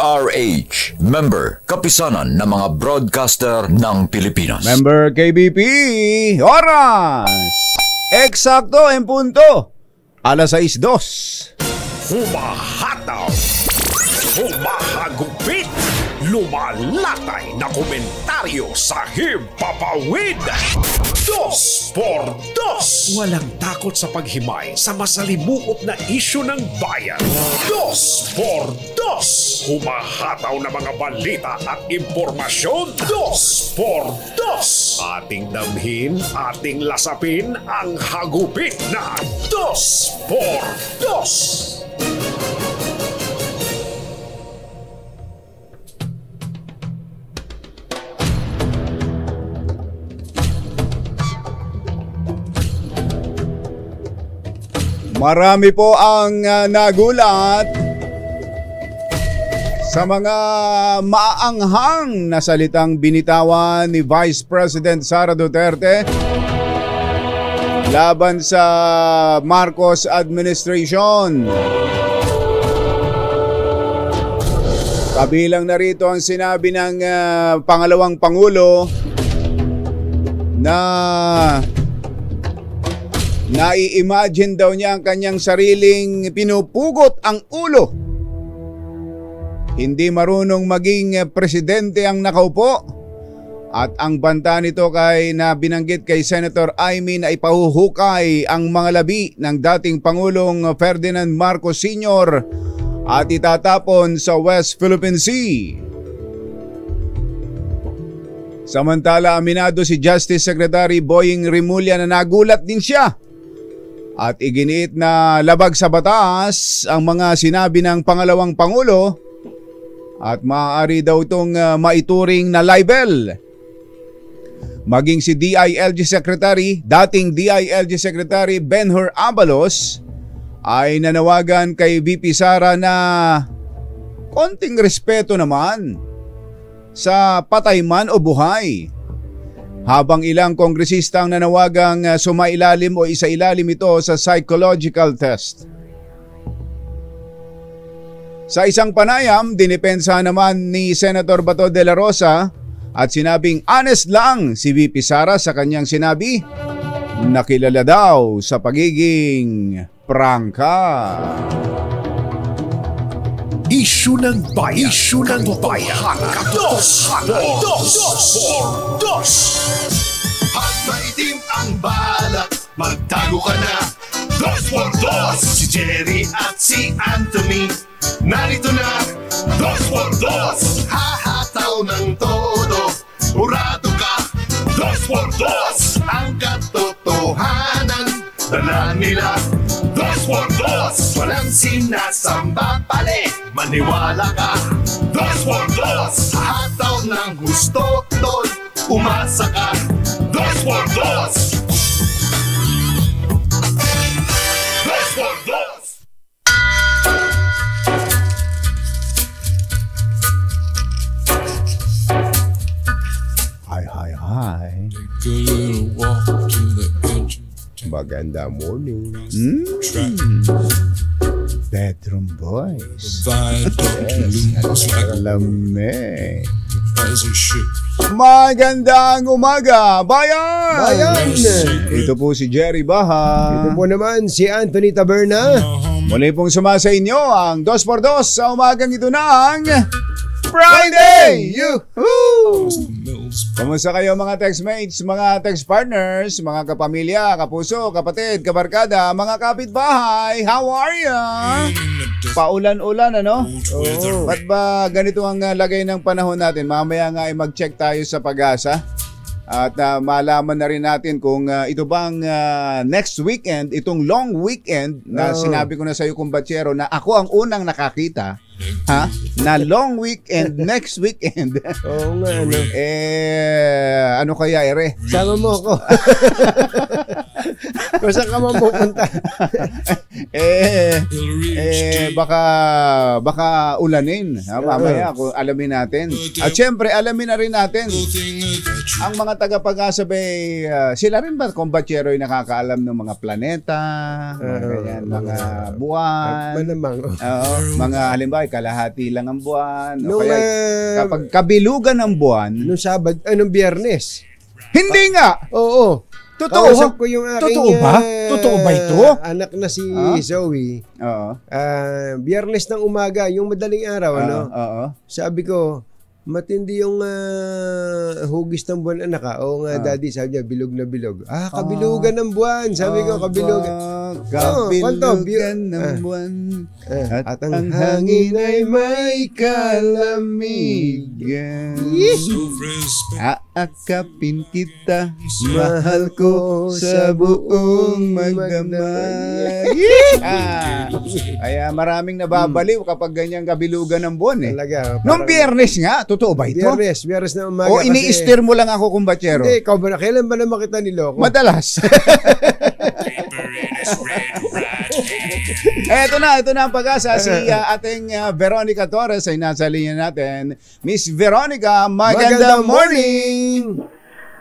DZRH, member, kapisanan ng mga broadcaster ng Pilipinas. Member KBP, oras! Eksakto en punto, alas 6:02. Humahataw, humahagupit, lumalatay na komentaryo sa Himpapawid. 2x2. Walang takot sa paghimay sa masalimuot na isyu ng bayan. 2x2. Humahataw na mga balita at impormasyon. 2x2. Ating damhin, ating lasapin ang hagupit na 2x2. Marami po ang nagulat sa mga maaanghang na salitang binitawan ni Vice President Sara Duterte laban sa Marcos administration. Kabilang na rito ang sinabi ng pangalawang Pangulo na nai-imagine daw niya ang kanyang sariling pinupugot ang ulo. Hindi marunong maging presidente ang nakaupo. At ang banta nito kay na binanggit kay Senator Amy na ipahuhukay ang mga labi ng dating Pangulong Ferdinand Marcos Sr. at itatapon sa West Philippine Sea. Samantala, aminado si Justice Secretary Boying Rimulya na nagulat din siya at iginiit na labag sa batas ang mga sinabi ng pangalawang Pangulo at maaari daw itong maituring na libel. Maging si dating DILG Secretary Benhur Abalos ay nanawagan kay VP Sara na konting respeto naman sa patay man o buhay. Habang ilang kongresista ang nanawagang sumailalim o isailalim ito sa psychological test. Sa isang panayam, dinipensa naman ni Senator Bato de la Rosa at sinabing honest lang si VP Sara sa kanyang sinabi na kilala daw sa pagiging prangka. Isyu ng bayan. Isyu ng bayan. 2x2. At maitim ang balak, magtago ka na. 2x2. Si Jerry at si Anthony, narito na. 2x2. Hahataw ng todo, murado ka. 2x2. Ang katotohanan, dala nila. 2x2. Walang sinasamba pali, maniwala ka. 2x2. Hataw ng gusto, tol, umasa ka. 2x2. 2x2. Hi. Maganda morning. Bedroom boys. Lamig. Magandang umaga, bayan! Ito po si Jerry Baha. Ito po naman si Anthony Taberna. Muli pong sumasa inyo ang 2x2 sa umagang ito ng Friday! Yoo-hoo! Kamusta kayo mga textmates, mga text partners, mga kapamilya, kapuso, kapatid, kabarkada, mga kapitbahay? How are ya? Paulan-ulan, ano? Oh. Ba't ba ganito ang lagay ng panahon natin? Mamaya nga ay mag-check tayo sa Pag-asa at malaman na rin natin kung ito bang next weekend, itong long weekend na sinabi ko na sa iyo, kumbatsero, na ako ang unang nakakita. Na long weekend next weekend. Oo nga, ano. Ano kaya, ere? Sama mo ako. Kung saan ka man pupunta. Baka ulanin. Mamaya, kung alamin natin. At syempre, alamin na rin natin ang mga taga-Pag-asa Bay, sila rin ba, kombatsero, ay nakakaalam ng mga planeta, mga buwan, mga halimbawa, kalahati lang ang buwan, o kaya kapag kabilugan ng buwan, Nung Biyernes. hindi nga! Oo. Totoo? Kausap ko yung aking Totoo ba? Totoo ba ito? Anak na si Zoe. Oo. Biyernes ng umaga, yung madaling araw, Oo. sabi ko, matindi yung hugis ng buwan, anak ka. Oo nga, daddy, sabi niya, bilog na bilog. Kabilugan ng buwan. Sabi ko, kabilugan. Kabilugan ng buwan. At ang hangin ay may kalamigan. Aakapin kita, mahal ko sa buong magdamag. Kaya maraming nababaliw kapag ganyang kabilugan ng buwan eh. Talaga. Noong Biyernes nga, totoo ba ito? Biyernes na umaga. O ini-steer mo lang ako, kumbatsero? Hindi, ikaw ba na? Kailan ba naman kita niloko? Madalas. Ito na ang Pag-asa. Si ating Veronica Torres ay nasa linya natin. Miss Veronica, magandang morning!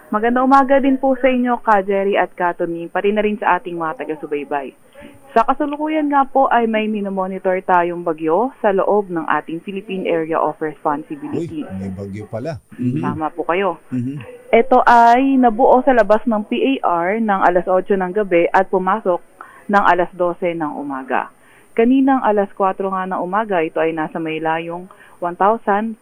Magandang umaga din po sa inyo, Ka Jerry at Ka Tony, pati na rin sa ating mga taga-subaybay. Sa kasalukuyan nga po ay may minomonitor tayong bagyo sa loob ng ating Philippine Area of Responsibility. Uy, may bagyo pala. Tama po kayo. Ito ay nabuo sa labas ng PAR ng alas 8 ng gabi at pumasok ng alas 12 ng umaga. Kaninang alas 4 nga ng umaga, ito ay nasa may layong 1,050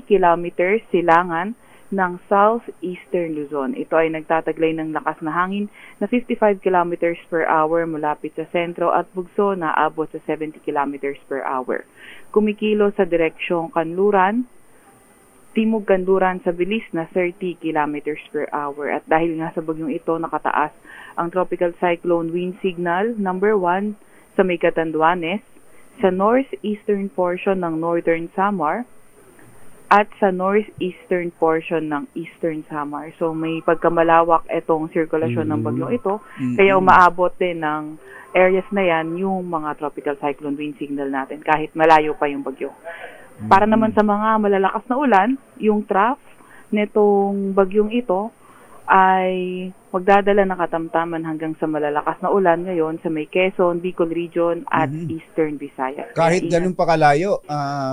kilometers silangan ng southeastern Luzon. Ito ay nagtataglay ng lakas na hangin na 55 kilometers per hour malapit sa sentro at bugso na abot sa 70 kilometers per hour. Kumikilo sa direksyong Kanluran, Timog Kanluran sa bilis na 30 kilometers per hour. At dahil nga sa bagyong ito, nakataas ang Tropical Cyclone Wind Signal number 1 sa may Catanduanes, sa northeastern portion ng Northern Samar, at sa northeastern portion ng Eastern Samar. So may pagkamalawak itong sirkulasyon ng bagyong ito, kaya umaabot din ng areas na yan yung mga tropical cyclone wind signal natin kahit malayo pa yung bagyo. Para naman sa mga malalakas na ulan, yung trough nitong bagyong ito ay magdadala ng katamtaman hanggang sa malalakas na ulan ngayon sa may Quezon, Bicol Region at Eastern Visayas. Kahit ganun pa kalayo,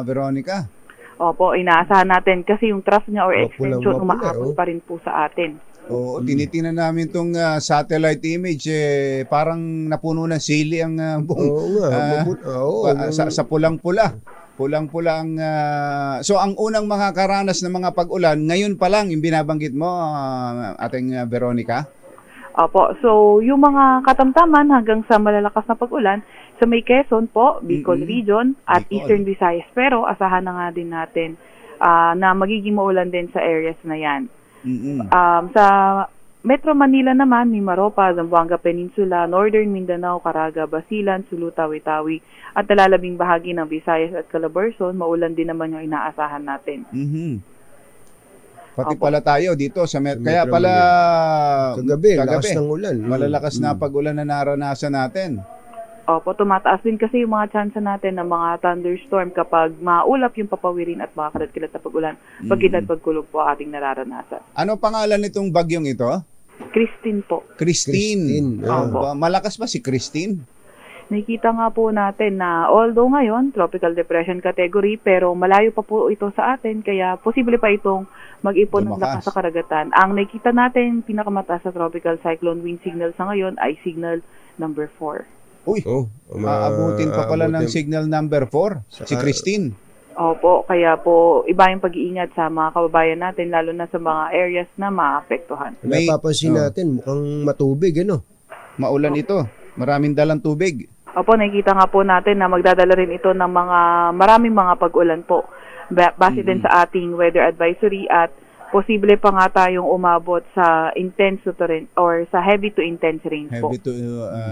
Veronica? Opo, inaasahan natin kasi yung trough niya or extension umaabot pa rin po sa atin. Oo, tinitingnan namin tong satellite image, parang napuno ng sili ang buong sa pulang-pula. Pulang-pula ang so ang unang makakaranas ng mga pag-ulan ngayon pa lang yung binabanggit mo, ating Veronica. Opo, so yung mga katamtaman hanggang sa malalakas na pag-ulan sa may Quezon po, Bicol Region at Eastern Visayas, pero asahan na nga din natin na magiging maulan din sa areas na yan. Sa Metro Manila naman, Mimaropa, Zamboanga Peninsula, Northern Mindanao, Caraga, Basilan, Sulu, Tawi-Tawi at nalalabing bahagi ng Visayas at Calabarzon, maulan din naman yung inaasahan natin. Pati pala tayo dito sa kaya pala kagabi, lakas ng ulan. Malalakas na pag-ulan na naranasan natin. Opo, tumataas din kasi yung mga chance natin ng mga thunderstorm kapag maulap yung papawirin at mga kalat-kalat na pag-ulan. Pagkita at pagkulog po ating nararanasan. Ano pangalan nitong bagyong ito? Christine po. Christine. Opo. Malakas ba si Christine? Nakikita nga po natin na although ngayon, tropical depression category, pero malayo pa po ito sa atin, kaya posible pa itong mag-ipon ng lakas sa karagatan. Ang nakikita natin, pinakamataas sa tropical cyclone wind signal sa ngayon ay signal number 4. Uy, maabutin pa pala ng signal number 4, si Christine. Opo, kaya po iba yung pag-iingat sa mga kababayan natin, lalo na sa mga areas na maapektuhan. Napapansin natin, mukhang matubig, ano? Maulan ito, maraming dalang tubig. Opo, nakikita nga po natin na magdadala rin ito ng maraming mga pag-ulan po. Base din sa ating weather advisory at posible pa nga tayong umabot sa intense to or sa heavy to intense rain po. Heavy to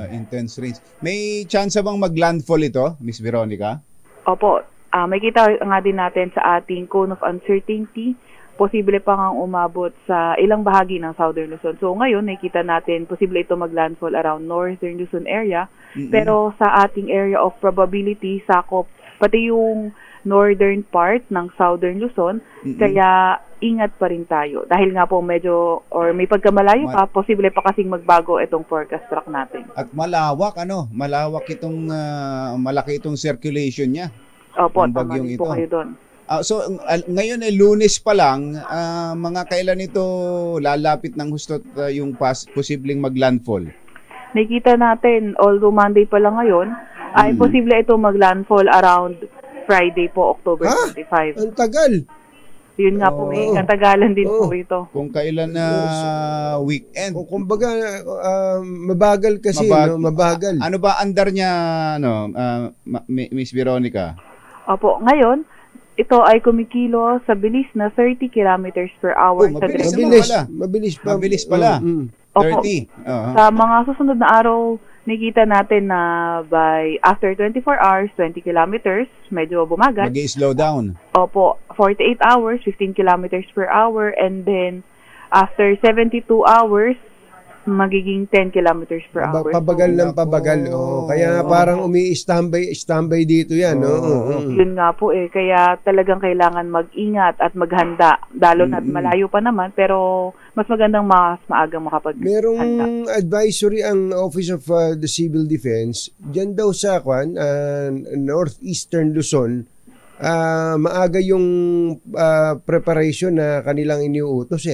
intense rains. May chance bang mag-landfall ito, Miss Veronica? Opo, may kita nga din natin sa ating cone of uncertainty posible pa ngang umabot sa ilang bahagi ng Southern Luzon. So ngayon, nakikita natin, posible ito maglandfall around Northern Luzon area. Pero sa ating area of probability, sakop pati yung northern part ng Southern Luzon, kaya ingat pa rin tayo. Dahil nga po medyo, or may pagkamalayo pa, posible pa kasing magbago itong forecast track natin. At malawak, malawak itong, malaki itong circulation niya. Opo, Ang tama bagyong rin po ito. kayo doon. So ngayon ay Lunes pa lang, mga kailan ito lalapit ng hustot yung posibleng maglandfall? Nakikita natin, although Monday pa lang ngayon, ay posible ito maglandfall around Friday po, October 25. Ang tagal. Yun nga po, may katagalan din po ito. Kung kailan na weekend. O kumbaga, mabagal kasi, mabagal. Ano ba andar niya, Miss Veronica? Opo, ngayon, ito ay kumikilo sa bilis na 30 kilometers per hour sa mabilis direksyon. naman pala. Mabilis pala. Opo. 30. Sa mga susunod na araw, nakikita natin na by after 24 hours, 20 kilometers, medyo bumagat. Mag-i-slow down. Opo, 48 hours, 15 kilometers per hour, and then after 72 hours, magiging 10 kilometers per hour. Pabagal ng pabagal. Kaya parang umi-standby dito yan. Yun nga po kaya talagang kailangan mag-ingat at maghanda. Lalo na't malayo pa naman, pero mas magandang mas maagang makapaghanda. Merong advisory ang Office of the Civil Defense, dyan daw sa Northeastern Luzon, maaga yung preparation na kanilang iniuutos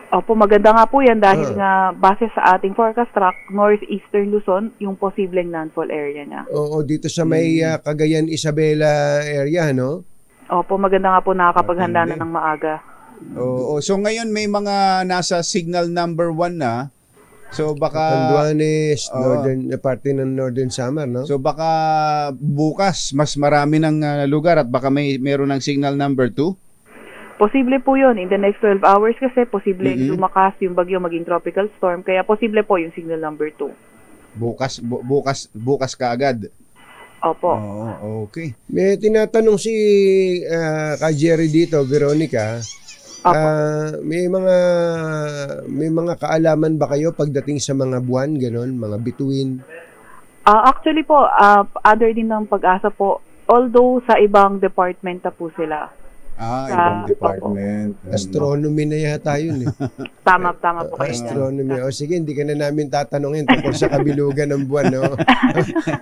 Opo, maganda nga po yan dahil nga base sa ating forecast track, Northeastern Luzon, yung posibleng landfall area niya. Oo, dito sa may Cagayan Isabela area, no? Opo, maganda nga po nakakapaghanda na ng maaga. So ngayon may mga nasa signal number 1 na. So baka Catanduanes, northern parte ng Northern Samar, no? So baka bukas mas marami ng lugar at baka meron ng signal number 2. Posible po yun. In the next 12 hours kasi, posible lumakas yung bagyo maging tropical storm. Kaya posible po yung signal number 2. Bukas kaagad. Opo. Okay. May tinatanong si Ka Jerry dito, Veronica. May mga kaalaman ba kayo pagdating sa mga buwan, ganon, mga bituin? Actually po, other din ng Pag-asa po, although sa ibang department na po sila. Ibang department. Astronomy na yata yun Tama po kayo. Astronomy. Sige, hindi ka na namin tatanungin tungkol sa kabilugan ng buwan, no?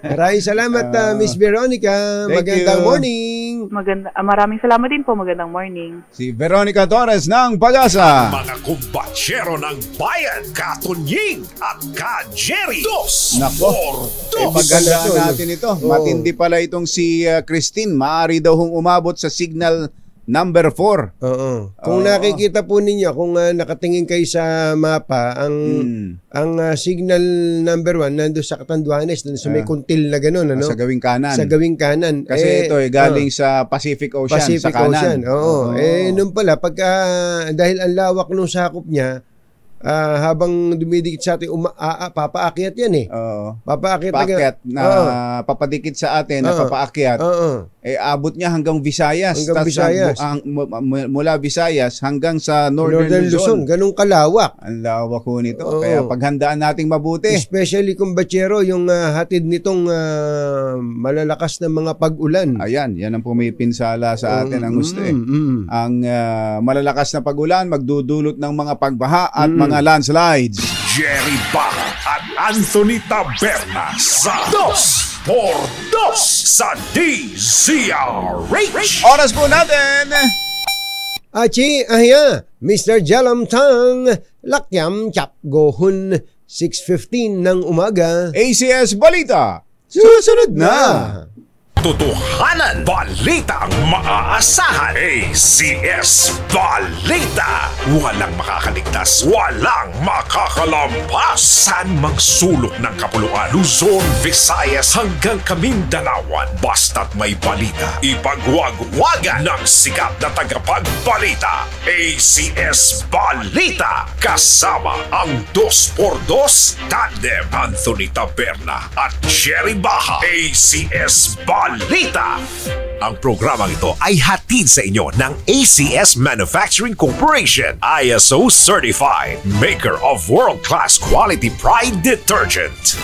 Maraming salamat, Miss Veronica. Magandang morning. Maraming salamat din po. Magandang morning. Si Veronica Torres ng Pag-asa. Mga kumbatsero ng bayan, Katunying at Ka Jerry. Nako, magandaan natin ito. Matindi pala itong si Christine. Maaari daw hong umabot sa signal number 4. Kung nakikita po ninyo, kung nakatingin kayo sa mapa, ang signal number 1 nandoon sa Catanduanes, doon sa may kuntil na gano'n, ano? Sa gawing kanan. Sa gawing kanan. Kasi ito galing sa Pacific Ocean sa kanan. Nung pala, dahil ang lawak nung sakop niya, habang dumidikit sa atin, papaakyat yan Papaakyat na papadikit sa atin na papaakyat. Abot niya hanggang Visayas. Mula Visayas hanggang sa Northern Luzon. Ganun kalawak. Ang lawak ko nito. Kaya paghandaan nating mabuti. Especially kung batsero, yung hatid nitong malalakas na mga pag-ulan. Yan ang pumipinsala sa atin ang gusto Ang malalakas na pag-ulan, magdudulot ng mga pagbaha at mga landslides. Jerry Baha at Anthony Taberna sa 2x2 sa DZRH. Oras po natin. Mr. Jalam Tang, Lakyam Chap Gohun, 6:15 ng umaga. ACS Balita. Susunod na. Totohanan, balitang maaasahan. ACS Balita. Walang makakaligtas, walang makakalampas. Saan mang sulok ng kapuluan, Luzon, Visayas hanggang Kamindalawan. Basta't may balita, ipagwagwagan ng sikat na tagapagbalita. ACS Balita. Kasama ang 2x2 tandem Anthony Taberna at Jerry Baha. ACS Balita. Balita. Ang programang ito ay hatid sa inyo ng ACS Manufacturing Corporation, ISO certified, maker of world-class quality Pride detergent.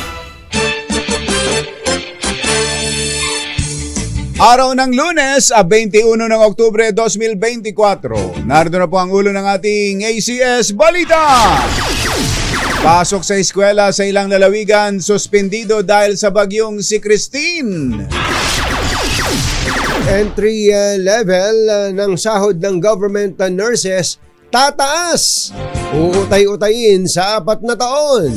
Araw ng Lunes, 21 ng Oktubre 2024. Narito na po ang ulo ng ating ACS Balita. Pasok sa eskwela sa ilang lalawigan, suspendido dahil sa bagyong si Christine. Entry level ng sahod ng government nurses tataas. Uutay-utayin sa 4 na taon.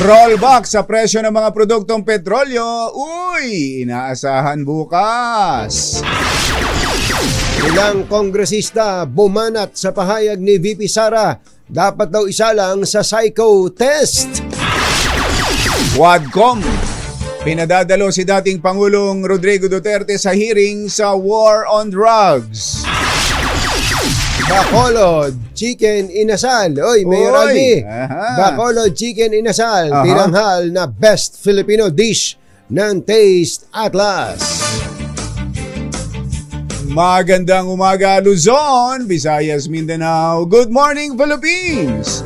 Rollback sa presyo ng mga produktong petrolyo. Uy, inaasahan bukas. Ilang kongresista bumanat sa pahayag ni VP Sara, dapat daw isa lang sa psycho test. Quadcom. Pinadadalo si dating Pangulong Rodrigo Duterte sa hearing sa War on Drugs. Bacolod Chicken Inasal. Oy, Mayor Oy, Albi. aha. Bacolod Chicken Inasal. Aha. Tinanghal na Best Filipino Dish ng Taste Atlas. Magandang umaga Luzon, Visayas, Mindanao. Good morning Philippines!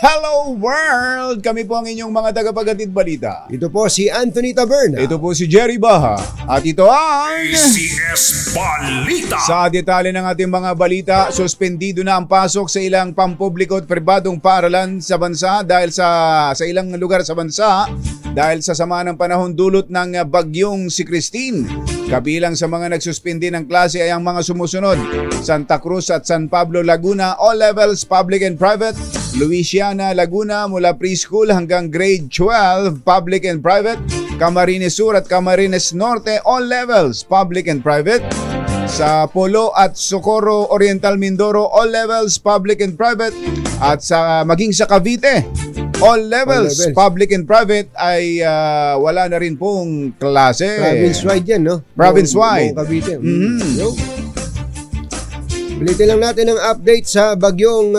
Hello world! Kami po ang inyong mga tagapaghatid balita. Ito po si Anthony Taberna. Ito po si Jerry Baha. At ito ang... ACS Balita. Sa detalye ng ating mga balita, suspendido na ang pasok sa ilang pampubliko at pribadong paaralan sa bansa dahil sa ilang lugar sa bansa dahil sa sama ng panahon dulot ng bagyong si Christine. Kabilang sa mga nagsuspindi ng klase ay ang mga sumusunod: Santa Cruz at San Pablo, Laguna, all levels, public and private. Luisiana, Laguna, mula preschool hanggang grade 12, public and private. Camarines Sur at Camarines Norte, all levels, public and private. Sa Polo at Socorro Oriental, Mindoro, all levels, public and private. At maging sa Cavite, all levels, public and private ay wala na rin pong klase. Province-wide yan, no? Province-wide. Buong Cavite. Mhm. Yo. Ulitin lang natin ang update sa bagyong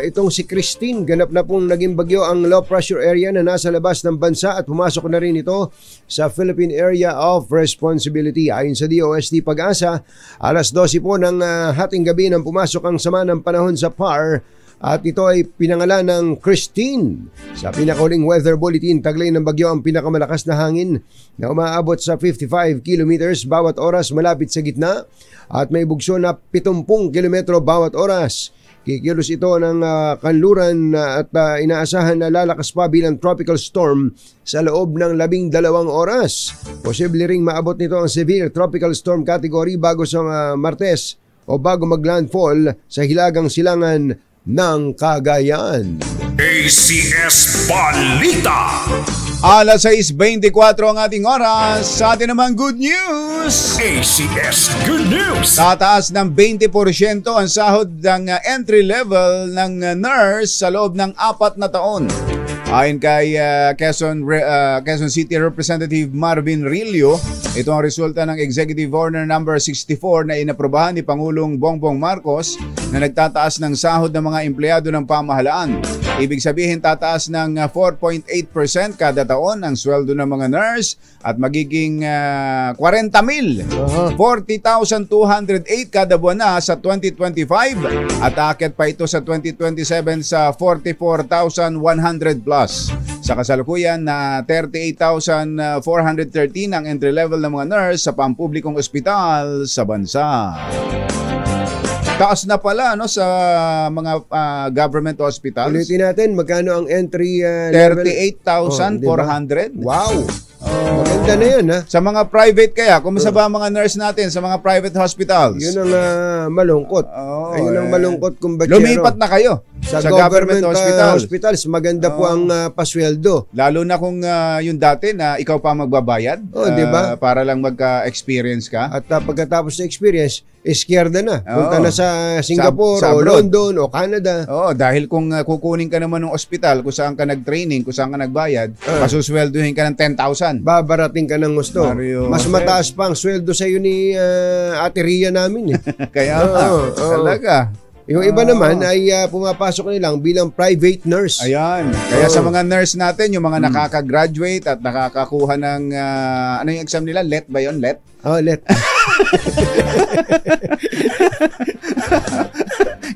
itong si Christine. Ganap na pong naging bagyo ang low pressure area na nasa labas ng bansa at pumasok na rin ito sa Philippine Area of Responsibility. Ayon sa DOST Pag-asa, alas 12 po ng hating gabi nang pumasok ang sama ng panahon sa PAR. At ito ay pinangalan ng Christine. Sa pinakahuling weather bulletin, taglay ng bagyo ang pinakamalakas na hangin na umaabot sa 55 kilometers bawat oras malapit sa gitna at may bugso na 70 kilometro bawat oras. Kikilos ito ng kanluran at inaasahan na lalakas pa bilang tropical storm sa loob ng 12 oras. Posible ring maabot nito ang severe tropical storm category bago sa Martes o bago maglandfall sa hilagang silangan ng Cagayan. ACS Balita. Alas 6:24 ang ating oras. Sa atin naman good news. ACS Good News. Tataas ng 20% ang sahod ng entry level ng nurse sa loob ng 4 na taon. Ayon kay Quezon City Representative Marvin Rillo, ito ang resulta ng Executive Order number 64 na inaprobahan ni Pangulong Bongbong Marcos na nagtataas ng sahod ng mga empleyado ng pamahalaan. Ibig sabihin tataas ng 4.8% kada taon ang sweldo ng mga nurse at magiging 40,000. 40,208 kada buwan na sa 2025 at aakyat pa ito sa 2027 sa 44,100 plus. Sa kasalukuyan na 38,413 ang entry level ng mga nurse sa pampublikong ospital sa bansa. Taas na pala no sa mga government hospitals. Ulitin natin, magkano ang entry level? 38,400. Wow! Maganda na yun, ha? Sa mga private kaya, kumusta ba ang mga nurse natin sa mga private hospitals? Yun ang malungkot. Ayun ang malungkot kung ba't lumipat na kayo sa government hospitals. Maganda po ang pasweldo. Lalo na kung yung dati na ikaw pa magbabayad. Di ba? Para lang magka-experience ka. At pagkatapos sa experience, iskierda na. Punta na sa Singapore sa o abroad. London o Canada. Oo, dahil kung kukunin ka naman ng ospital kung saan ka nag-training, kung saan ka nagbayad, pasusweldohin ka ng 10,000. Babarating ka ng gusto. Mario, mas mataas pa ang sweldo sa iyo ni Ate Ria namin. Kaya talaga. Yung iba naman ay pumapasok nilang bilang private nurse. Ayan. Kaya sa mga nurse natin, yung mga nakaka-graduate at nakakakuha ng, ano yung exam nila? LET ba yun? LET? Oh, let.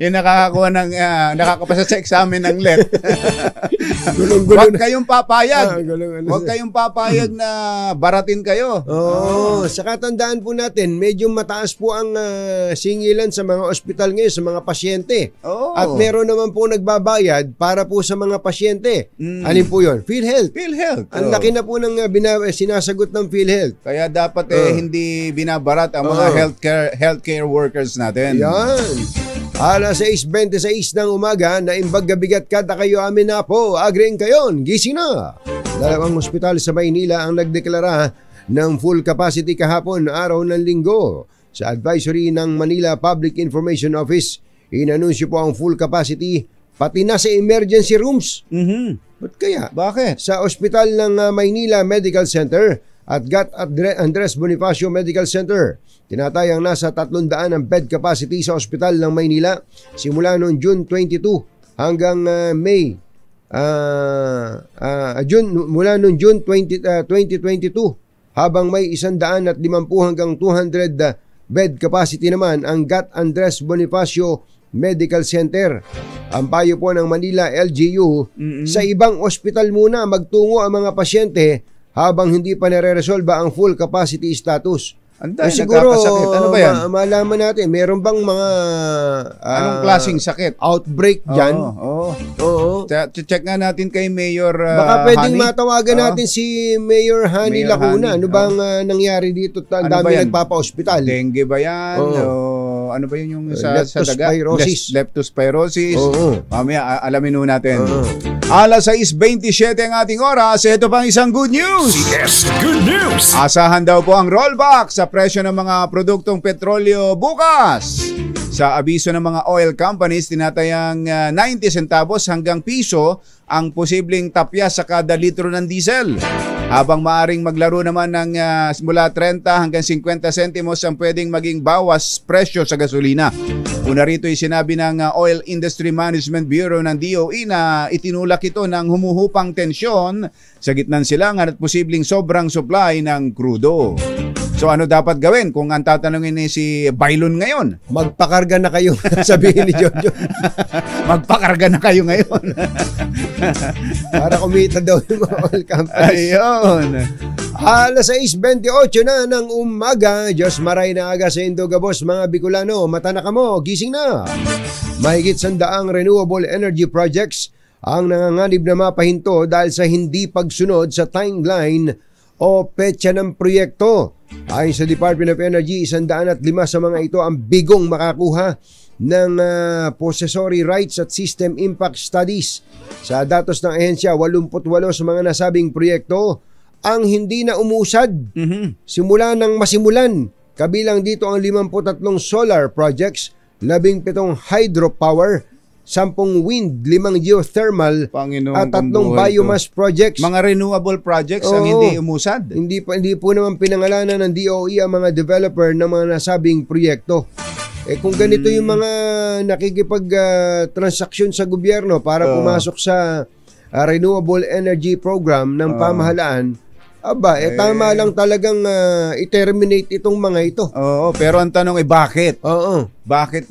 Yung nakakakuha ng, nakakapasa sa examen ng LET. Gulong-gulo Huwag na. kayong papayag. Gulong-gulo Huwag kayong papayag na baratin kayo. Oo. Saka tandaan po natin, medyo mataas po ang singilan sa mga ospital ngayon, sa mga pasyente. Oo. At meron naman po nagbabayad para po sa mga pasyente. Alin po yun? PhilHealth. PhilHealth. Ang laki na po ng sinasagot ng PhilHealth. Kaya dapat hindi binabarat ang mga healthcare workers natin. Yan. Alas 6:26 ng umaga, naimbag gabigat kada kayo amin na po. Agreeing kayon, gising na. Dalawang ospital sa Maynila ang nagdeklara ng full capacity kahapon araw ng linggo. Sa advisory ng Manila Public Information Office, inanunsyo po ang full capacity pati na sa emergency rooms. Ba't kaya? Bakit? Sa ospital ng Maynila Medical Center at Gat Andres Bonifacio Medical Center, tinatayang nasa 300 ang bed capacity sa ospital ng Maynila simula noong June 22 hanggang May mula noong June 2022 habang may 150 hanggang 200 bed capacity naman ang Gat Andres Bonifacio Medical Center. Ang payo po ng Manila LGU, sa ibang ospital muna magtungo ang mga pasyente habang hindi pa nare-resolba ang full capacity status. Anday, Siguro, nagkakasakit. Ano ba yan? malaman natin, meron bang mga Anong klaseng sakit? outbreak dyan? Oo. Check nga natin kay Mayor Baka pwedeng Honey. matawagan natin si Mayor Honey Mayor Lacuna. Honey. Ano bang nangyari dito? Ang Ano ba dami yan? nagpapa-ospital. Dengue ba yan? Oo. O ano ba yun yung sa daga? Leptospirosis. Leptospirosis. Oo. Mamaya alamin nun natin. Oo. Alas 6:27 ang ating oras. Ito pang isang good news. Yes, good news! Asahan daw po ang rollback sa presyo ng mga produktong petrolyo bukas. Sa abiso ng mga oil companies, tinatayang 90 centavos hanggang piso ang posibleng tapya sa kada litro ng diesel. Habang maaring maglaro naman ng mula 30 hanggang 50 sentimos ang pwedeng maging bawas presyo sa gasolina. Una rito ay sinabi ng Oil Industry Management Bureau ng DOE na itinulak ito ng humuhupang tensyon sa gitnang silangan at posibleng sobrang supply ng krudo. So ano dapat gawin kung ang tatanungin ni si Bailon ngayon? Magpakarga na kayo, sabihin ni Jojo. Magpakarga na kayo ngayon. Para kumita daw yung mga oil companies. Ayun. Alas 6:28 na ng umaga. Diyos maray na aga sa Indogabos, mga Bicolano. Mata na kamo, gising na. Mahigit 100 renewable energy projects ang nanganganib na mapahinto dahil sa hindi pagsunod sa timeline o petsa ng proyekto. Ayon sa Department of Energy, 105 sa mga ito ang bigong makakuha ng possessory rights at system impact studies. Sa datos ng ahensya, 88 sa mga nasabing proyekto ang hindi na umusad simula nang masimulan. Kabilang dito ang 53 solar projects, 17 hydropower, 10 wind, 5 geothermal, Panginoon at 3 kong buhay biomass projects. Mga renewable projects ang Oo. hindi umusad. Hindi po naman pinangalanan ng DOE ang mga developer ng mga nasabing proyekto. Kung ganito yung mga nakikipag-transaksyon sa gobyerno para pumasok sa renewable energy program ng pamahalaan, tama lang talagang i-terminate itong mga ito. Oo, pero ang tanong ay bakit? Oo. Bakit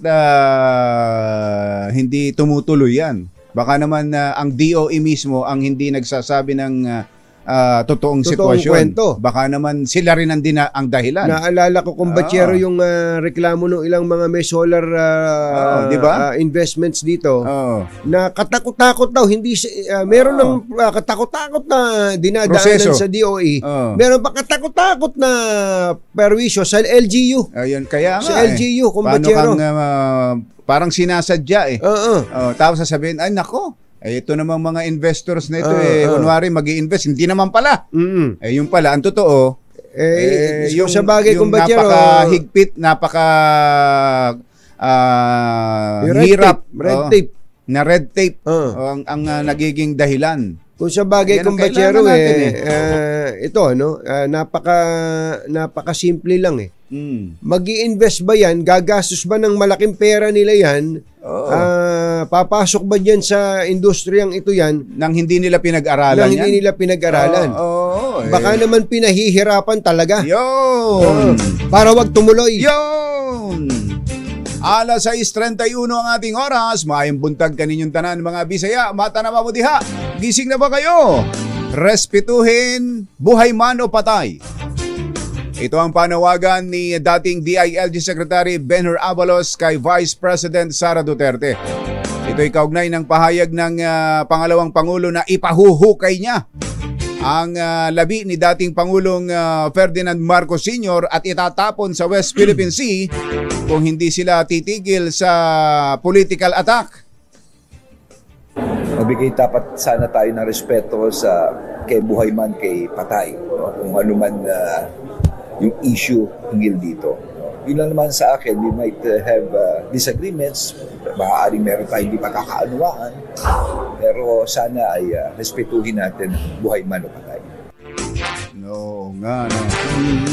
hindi tumutuloy yan? Baka naman ang DOE mismo ang hindi nagsasabi ng totoong sitwasyon. kwento. Baka naman sila rin ang dahilan. Naalala ko kung batyero yung reklamo ng ilang mga may solar diba? investments dito. Oo. Na katakot-takot daw, hindi meron ng katakot-takot na dinadaanan Proseso. sa DOE. Oo. Meron pa katakot-takot na perwisyo sa LGU. Ayun, kaya nga Sa LGU, kung Paano batyero. parang sinasadya eh. Oo. Tapos sasabihin, ay nako, ito namang mga investors na ito Oo. kunwari mag-i-invest, hindi naman pala. Mm. Yung pala, ang totoo, Yung sa bagay, kung batyero, napaka-higpit, yung red hirap. red tape. Na red tape ang nagiging dahilan. Kung sa bagay, Yan ang kung batyero, kailangan natin ito, napaka-simple lang eh. Mag-i-invest ba yan? Gagastos ba ng malaking pera nila yan? Papasok ba dyan sa industriyang ito yan? Nang hindi nila pinag-aralan yan? Hindi nila pinag-aralan. Baka naman pinahihirapan talaga. Yun! Para wag tumuloy. Yun! Alas 6:31 ang ating oras. Maayong buntag kaninyong tanan mga Bisaya. Mata na mamudiha. Gising na ba kayo? Respetuhin, buhay man o patay. Ito ang panawagan ni dating DILG Secretary Benhur Abalos kay Vice President Sara Duterte. Ito'y kaugnay ng pahayag ng pangalawang Pangulo na ipahuhukay niya ang labi ni dating Pangulong Ferdinand Marcos Sr. at itatapon sa West Philippine Sea kung hindi sila titigil sa political attack. Mabigay dapat sana tayo ng respeto sa kay buhay man kay patay, no? Kung ano man yung issue hinggil dito. Yun lang naman sa akin, we might have disagreements, maaaring meron tayong hindi pagkakaunawaan, pero sana ay respetuhin natin buhay man o patay. No, nga, no.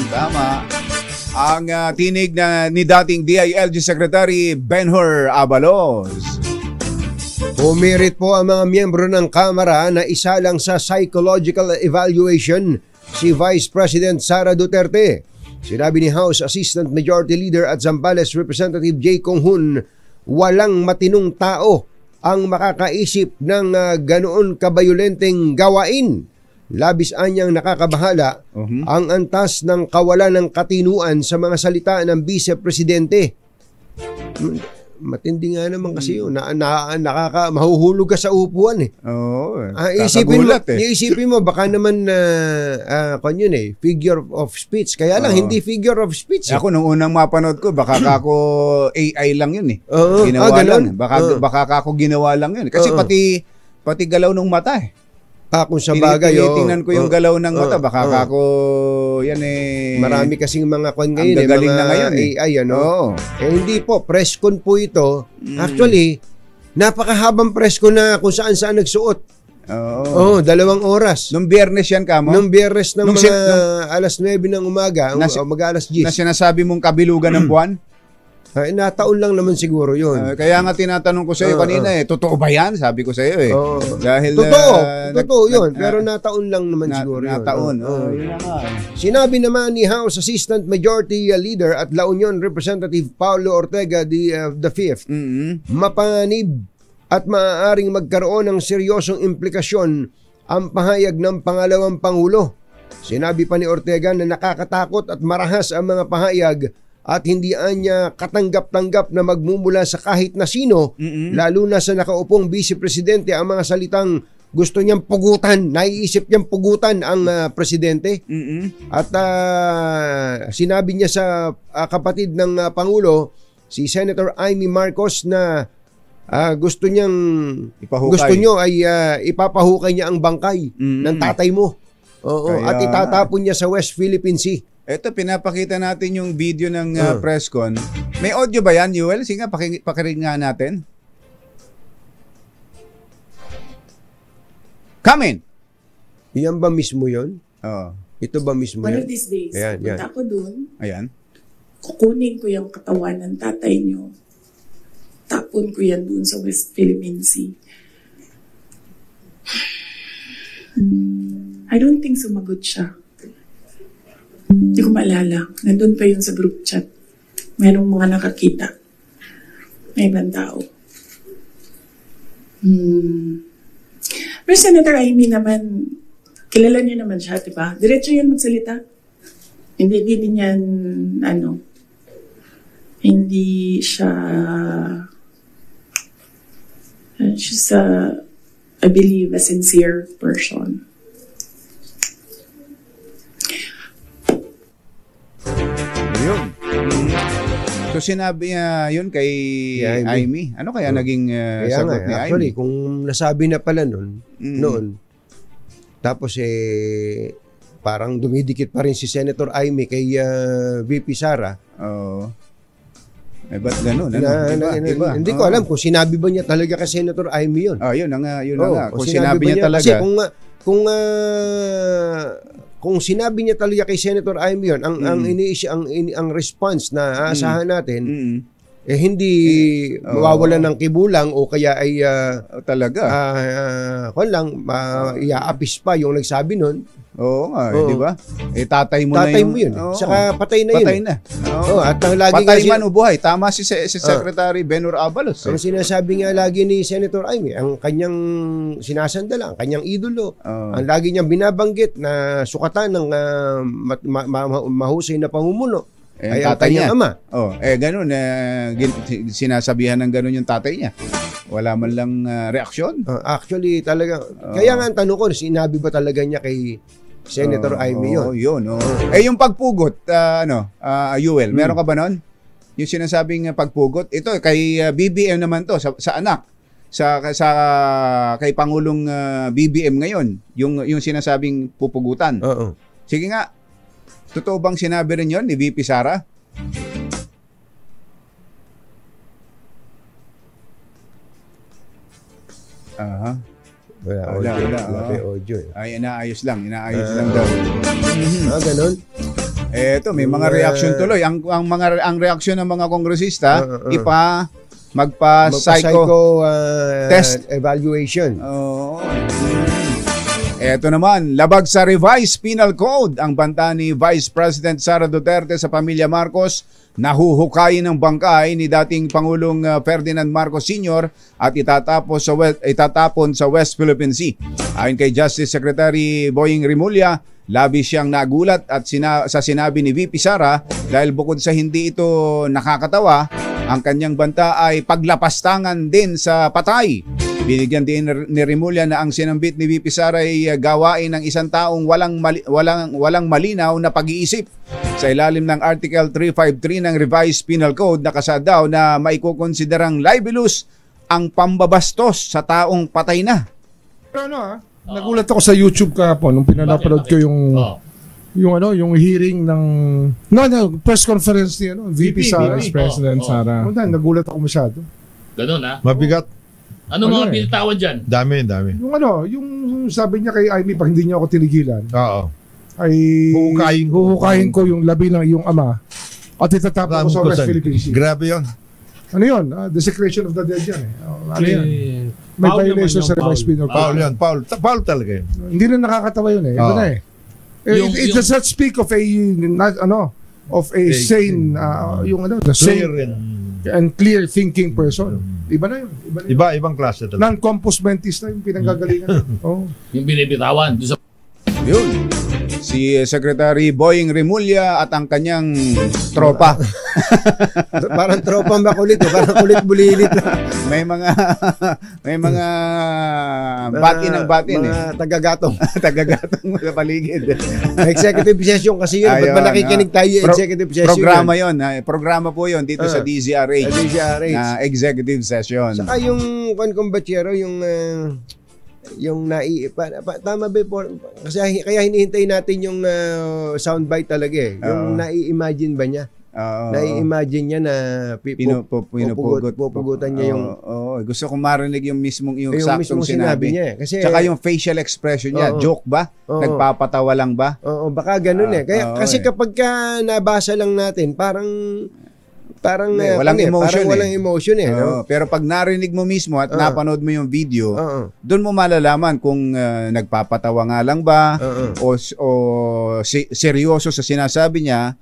Tama. Ang tinig na ni dating DILG Secretary Benhur Abalos. Humirit po ang mga miyembro ng Kamara na isa lang sa psychological evaluation si Vice President Sara Duterte. Sinabi ni House Assistant Majority Leader at Zambales Representative J. Kong Hun, walang matinong tao ang makakaisip ng ganoon kabayolenteng gawain. Labis anyang nakakabahala ang antas ng kawalan ng katinuan sa mga salita ng Vice Presidente. Matindi nga naman kasi yun. Mahuhulog ka sa upuan eh. Isipin mo, baka naman figure of speech. Kaya lang, hindi figure of speech. Ako, nung unang mapanood ko, baka kako AI lang yun eh. Ginawa lang. Baka kako ginawa lang yun. Kasi pati galaw ng mata eh. Kung sa bagay, tinitingnan ko yung galaw ng mata, baka kako yan eh. Marami kasing mga ngayon, gagaling mga na ngayon AI, hindi po, press con po ito. Actually, napakahabang press con na kung saan nagsuot. 2 oras. Nung Biyernes yan, kamo? Nung Biyernes ng alas 9 ng umaga, mag-alas 10. Na sinasabi mong kabilugan ng buwan? Nataon lang naman siguro yun. Kaya nga tinatanong ko sa iyo kanina totoo ba yan? Sabi ko sa iyo eh. Dahil totoo yun. Pero nataon lang naman siguro yun. Nataon. Yun na nga. Sinabi naman ni House Assistant Majority Leader at La Union Representative Paulo Ortega the Fifth, mapanganib at maaaring magkaroon ng seryosong implikasyon ang pahayag ng pangalawang Pangulo. Sinabi pa ni Ortega na nakakatakot at marahas ang mga pahayag at hindi niya katanggap-tanggap na magmumula sa kahit na sino, lalo na sa nakaupong Vice Presidente ang mga salitang gusto niyang pugutan, naiisip niyang pugutan ang Presidente. At sinabi niya sa kapatid ng Pangulo, si Senator Amy Marcos, na gusto niyo ay ipapahukay niya ang bangkay ng tatay mo. At itatapon niya sa West Philippine Sea. Ito, pinapakita natin yung video ng press con. May audio ba yan, Yuel? Sige nga, pakirin nga natin. Come in! Yan ba mismo yun? Ito ba mismo One yun? of these days, Ayan. punta ako dun. Ayan. Kukunin ko yung katawan ng tatay nyo. Tapon ko yan dun sa West Philippine Sea. I don't think sumagot siya. Hindi ko maalala. Nandun pa yun sa group chat. Merong mga nakakita. May ibang tao. Pero Senator Amy naman, kilala niyo naman siya, diba? Diretso yan magsalita. Hindi yan, hindi siya, she's I believe, a sincere person. So sinabi niya yun kay Amy. Ano kaya naging sagot ni Amy? Actually, kung nasabi na pala noon, tapos parang dumidikit pa rin si Senator Amy kay VP Sara. Ba't ganun? Iba. Hindi ko alam kung sinabi ba niya talaga kay Senator Amy yun. Yun na nga. Kung sinabi niya talaga. Kasi kung sinabi niya talaga kay Senator Amy yun, ang response na aasahan natin, hindi mawawalan ng kibulang o kaya ay talaga. Iaapis pa yung nagsabi nun. Oo nga, di ba? Tatay mo tatay na yung... mo yun. Saka patay na patay yun. na. At ang lagi patay man o buhay. Tama si Secretary Benhur Abalos. Ang sinasabi nga lagi ni Senator Amy, ang kanyang sinasandala, ang kanyang idolo, ang lagi niyang binabanggit na sukatan ng mahusay na pamumuno. Ay tatay niya. Ama. Ganun. Sinasabihan ng ganun yung tatay niya. Wala man lang reaksyon. Actually, talaga. Kaya nga ang tanong ko, sinabi ba talaga niya kay Senator Amy yun? Yung pagpugot, Yuel, meron ka ba nun? Yung sinasabing pagpugot, ito kay BBM naman to, sa anak. Kay Pangulong BBM ngayon, yung sinasabing pupugutan. Sige nga, totoo bang sinabi rin yun ni VP Sara? Wala audio. Ay, inaayos lang daw. Ganun. Eto, may mga reaction tuloy. Ang reaksyon ng mga kongresista, magpa-psycho test evaluation. Eto naman, labag sa revised penal code ang banta ni Vice President Sara Duterte sa pamilya Marcos, nahuhukayin ng bangkay ni dating Pangulong Ferdinand Marcos Sr. at itatapon sa West Philippine Sea. Ayon kay Justice Secretary Boying Rimulya, labis siyang nagulat at sa sinabi ni VP Sara dahil bukod sa hindi ito nakakatawa, ang kanyang banta ay paglapastangan din sa patay. Binigyan din ni Rimulya na ang sinambit ni VP Sara ay gawain ng isang taong walang malinaw na pag-iisip. Sa ilalim ng Article 353 ng Revised Penal Code, nakasad daw na maikukonsiderang libelous ang pambabastos sa taong patay na. Pero nagulat ako sa YouTube kahapon nung pinapanood ko yung hearing ng press conference ni VP Sara, President Sara. Nagulat ako masyado. Ganun Mabigat. Ano mga pinatawad dyan? Dami. Yung sabi niya kay Amy, pag hindi niya ako tinigilan. Ay huhukayin ko yung labi ng iyong ama at itatapon ko sa West Philippine Sea. Grabe yun. Ano yun? Desecration of the dead yan. Ano yan? May violation sa revised penal code. Paul talaga yun. Hindi na nakakatawa yun Ito na It does not speak of a sane and clear thinking person. Iba na yun. Ibang klase talaga. Non-compostmentist na yung pinanggagalingan. Yung binibitawan. Yun. Si Secretary Boying Rimulya at ang kanyang tropa. Parang tropang makulit, parang kulit bulilit. may mga batin mga tagagatong sa paligid. Executive session kasi yun. Ba't ba nakikinig tayo executive session? Programa yun. Programa po yun dito sa DZRH. Na executive session. Saka yung Concombatiero, tama ba kasi kaya hinihintay natin yung soundbite talaga yung nai-imagine ba niya? Nai-imagine niya na pupugutan niya yung gusto kong marinig yung mismong saktong sinabi niya kasi tsaka yung facial expression niya, joke ba? Nagpapatawa lang ba? Baka ganun kaya kasi kapag nabasa lang natin parang walang emotion no? Pero pag narinig mo mismo at napanood mo yung video, doon mo malalaman kung nagpapatawa nga lang ba o seryoso sa sinasabi niya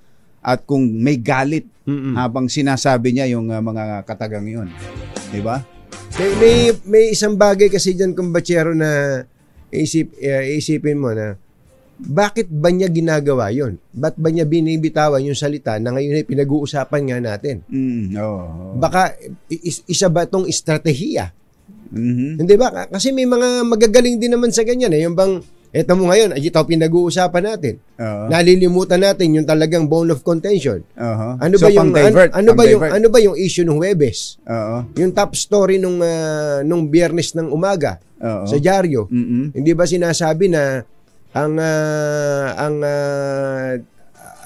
at kung may galit habang sinasabi niya yung mga katagang yun. Diba? May isang bagay kasi dyan, Combatiero, na isipin mo na bakit ba niya ginagawa yon? Ba't ba niya binibitawan yung salita na ngayon ay pinag-uusapan nga natin? Baka isa ba itong estratehiya? Hindi ba? Kasi may mga magagaling din naman sa ganyan yung bang, eto mo ngayon, ito pinag-uusapan natin. Nalilimutan natin yung talagang bone of contention. Ano ba yung issue ng Huwebes? Yung top story nung Biyernes ng umaga sa dyaryo. Hindi ba sinasabi na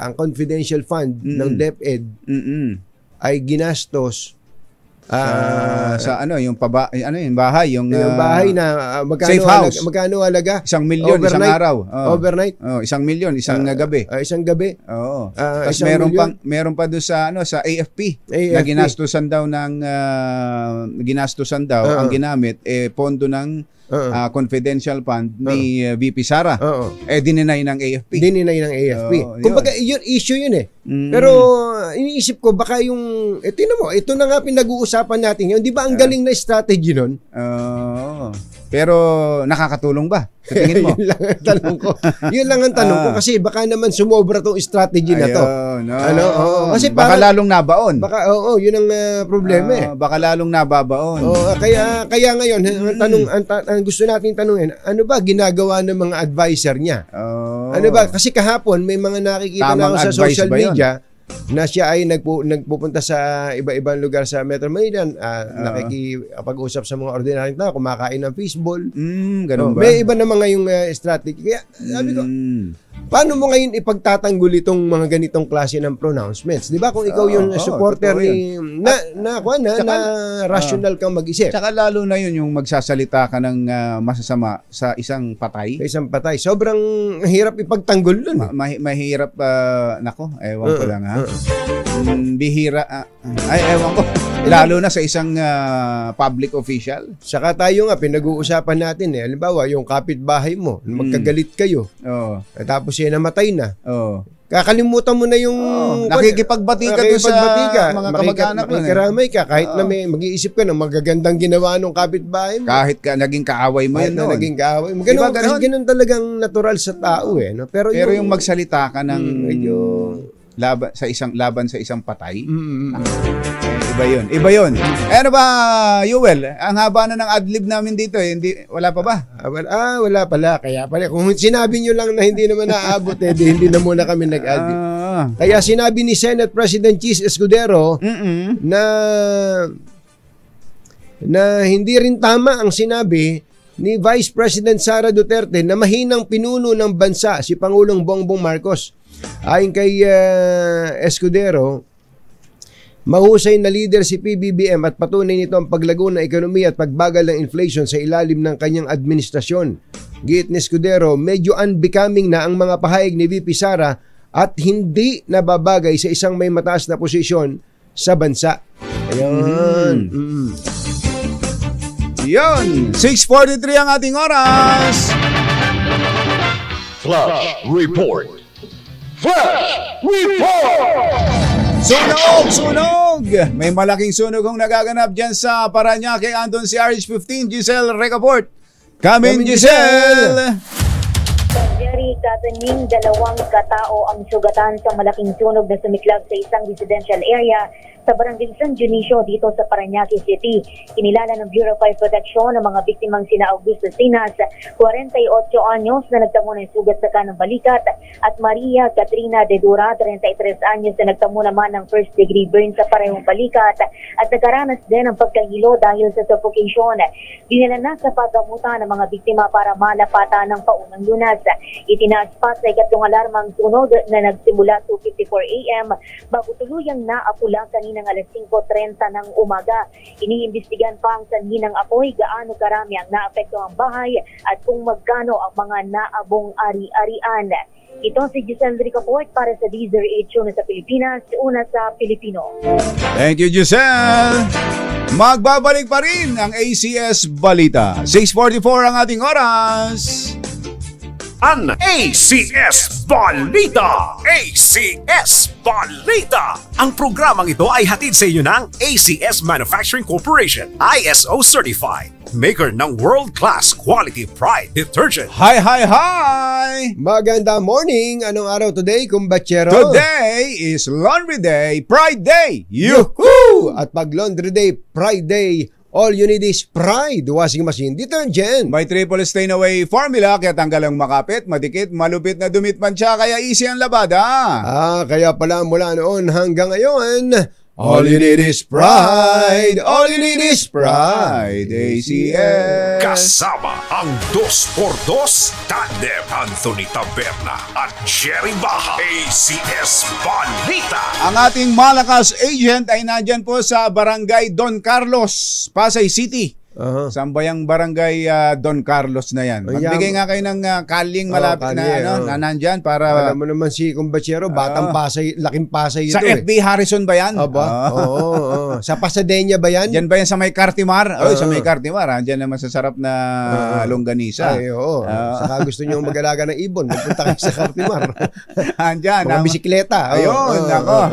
ang confidential fund ng DepEd ay ginastos Sa ano yung yung bahay, yung bahay na magkano safe house. Magkano halaga? 1 milyon isang araw. Overnight. 1 milyon isang gabi. Isang gabi. Oo. Tapos meron pa doon sa sa AFP, na ginastusan daw ang ginamit pondo ng confidential fund ni VP Sara. Dininay ng AFP. Kumbaga, issue yun eh. Pero iniisip ko, baka ito na nga pinag-uusapan natin yun. Di ba ang galing na strategy nun? Pero nakakatulong ba? Sa tingin mo? Yun lang ang tanong ko. Yun lang ang tanong ko kasi baka naman sumobra tong strategy na to. Kasi baka lalong nabaon. Yun ang problema eh. Baka lalong nababaon. Kaya ngayon, ang gusto nating tanungin, ano ba ginagawa ng mga advisor niya? Ano ba? Kasi kahapon may mga nakikita na ako sa social media na siya ay nagpupunta sa iba-ibang lugar sa Metro Manila, nakikipag-usap sa mga ordinaryong tao, kumakain ng fishball. Ganun ba? May iba na mga yung strategy. Kaya sabi ko, paano mo ngayon ipagtatanggol itong mga ganitong klase ng pronouncements? Di ba kung ikaw yung supporter na rational kang mag-isip. Tsaka lalo na yun yung magsasalita ka ng masasama sa isang patay. Sobrang hirap ipagtanggol nun. Mahirap, ewan ko lang ha. Bihira, ewan ko. Lalo na sa isang public official. Saka tayo nga, pinag-uusapan natin halimbawa, yung kapitbahay mo, magkagalit kayo. Tapos siya namatay na. Kakalimutan mo na yung nakikipagbati ka doon sa mga kamag-anak mo. Makikiramay ka kahit na mag-iisip ka ng magagandang ginawa ng kapitbahay mo. Kahit naging kaaway mo yun noon. Naging kaaway mo. Ganun talagang natural sa tao eh. No? Pero yung magsalita ka ng laban sa isang patay. Iba yun. Ano ba, Yuel? Ang haba na ng adlib namin dito wala pa ba? Wala pala. Kaya pala, kung sinabi nyo lang na hindi naman naaabot, hindi na muna kami nag-adlib. Kaya sinabi ni Senate President Chis Escudero na hindi rin tama ang sinabi ni Vice President Sara Duterte na mahinang pinuno ng bansa si Pangulong Bongbong Marcos. Ayon kay Escudero, mahusay na leader si PBBM at patunay nito ang paglago ng ekonomiya at pagbagal ng inflation sa ilalim ng kanyang administrasyon. Giit ni Escudero, medyo unbecoming na ang mga pahayag ni VP Sara at hindi nababagay sa isang may mataas na posisyon sa bansa. Ayun. Yun, 6:43 ang ating oras. Flash Report. Sunog! May malaking sunog ang nagaganap dyan sa Parañaque. Andun si RH15, Giselle Recaport. Come in, Giselle! Jerry, kataning 2 katao ang sugatan sa malaking sunog na sumiklab sa isang residential area sa Barangay San Dionisio dito sa Parañaque City. Kinilala ng Bureau of Fire Protection ng mga biktimang sina Augusto Sinas, 48 anyos na nagtamo ng sugat sa kanang balikat, at Maria Katrina de Dura, 33 anyos na nagtamo naman ng first degree burn sa parehong balikat at nagkaranas din ng pagkahilo dahil sa suffocation. Dinala na sa paggamutan ng mga biktima para malapatan ng paunang lunas. Itinaas pa sa ikatlong alarmang sunog na nagsimula 2:54 a.m. bago tuluyang naapula kanina ng alas 5:30 ng umaga. Iniimbestigan pa ang sanhi ng apoy, gaano karami ang naapektuhang bahay at kung magkano ang mga naabong ari-arian. Ito si Giselle Ricaport para sa DZRH na sa Pilipinas, una sa Pilipino. Thank you, Giselle. Magbabalik pa rin ang ACS Balita. 6:44 ang ating oras. Ang ACS Balita! ACS Balita! Ang programang ito ay hatid sa inyo ng ACS Manufacturing Corporation, ISO Certified, maker ng world-class quality Pride detergent. Hi! Maganda morning! Anong araw today, kumbachero? Today is Laundry Day, Pride Day! Yuhuu! At pag Laundry Day, Pride Day, all you need is Pride washing machine detergent. May triple stain away formula kaya tanggal ang makapit, madikit, malupit na dumit mancha kaya easy ang labada. Kaya pala mula noon hanggang ngayon, All you need is pride. All you need is pride. ACS. Kasama ang 2x2 tandem Anthony Taberna at Jerry Baha. ACS Balita. Ang ating malakas agent ay nandyan po sa Barangay Don Carlos, Pasay City. Sambayang Barangay Don Carlos na yan. Magbigay nga kayo ng kaling malapit na nandyan para... Alam mo naman si Kumbachero, batang Pasay, laking Pasay ito. Sa FB Harrison ba yan? Oo. Sa Pasadena ba yan? Yan ba yan sa may Cartimar? Sa may Cartimar. Diyan na masasarap na longganisa. Ay, oo. Saka gusto nyo mag-alaga ng ibon, magpunta kayo sa Cartimar. Andyan. Mga bisikleta. Ayun, nako.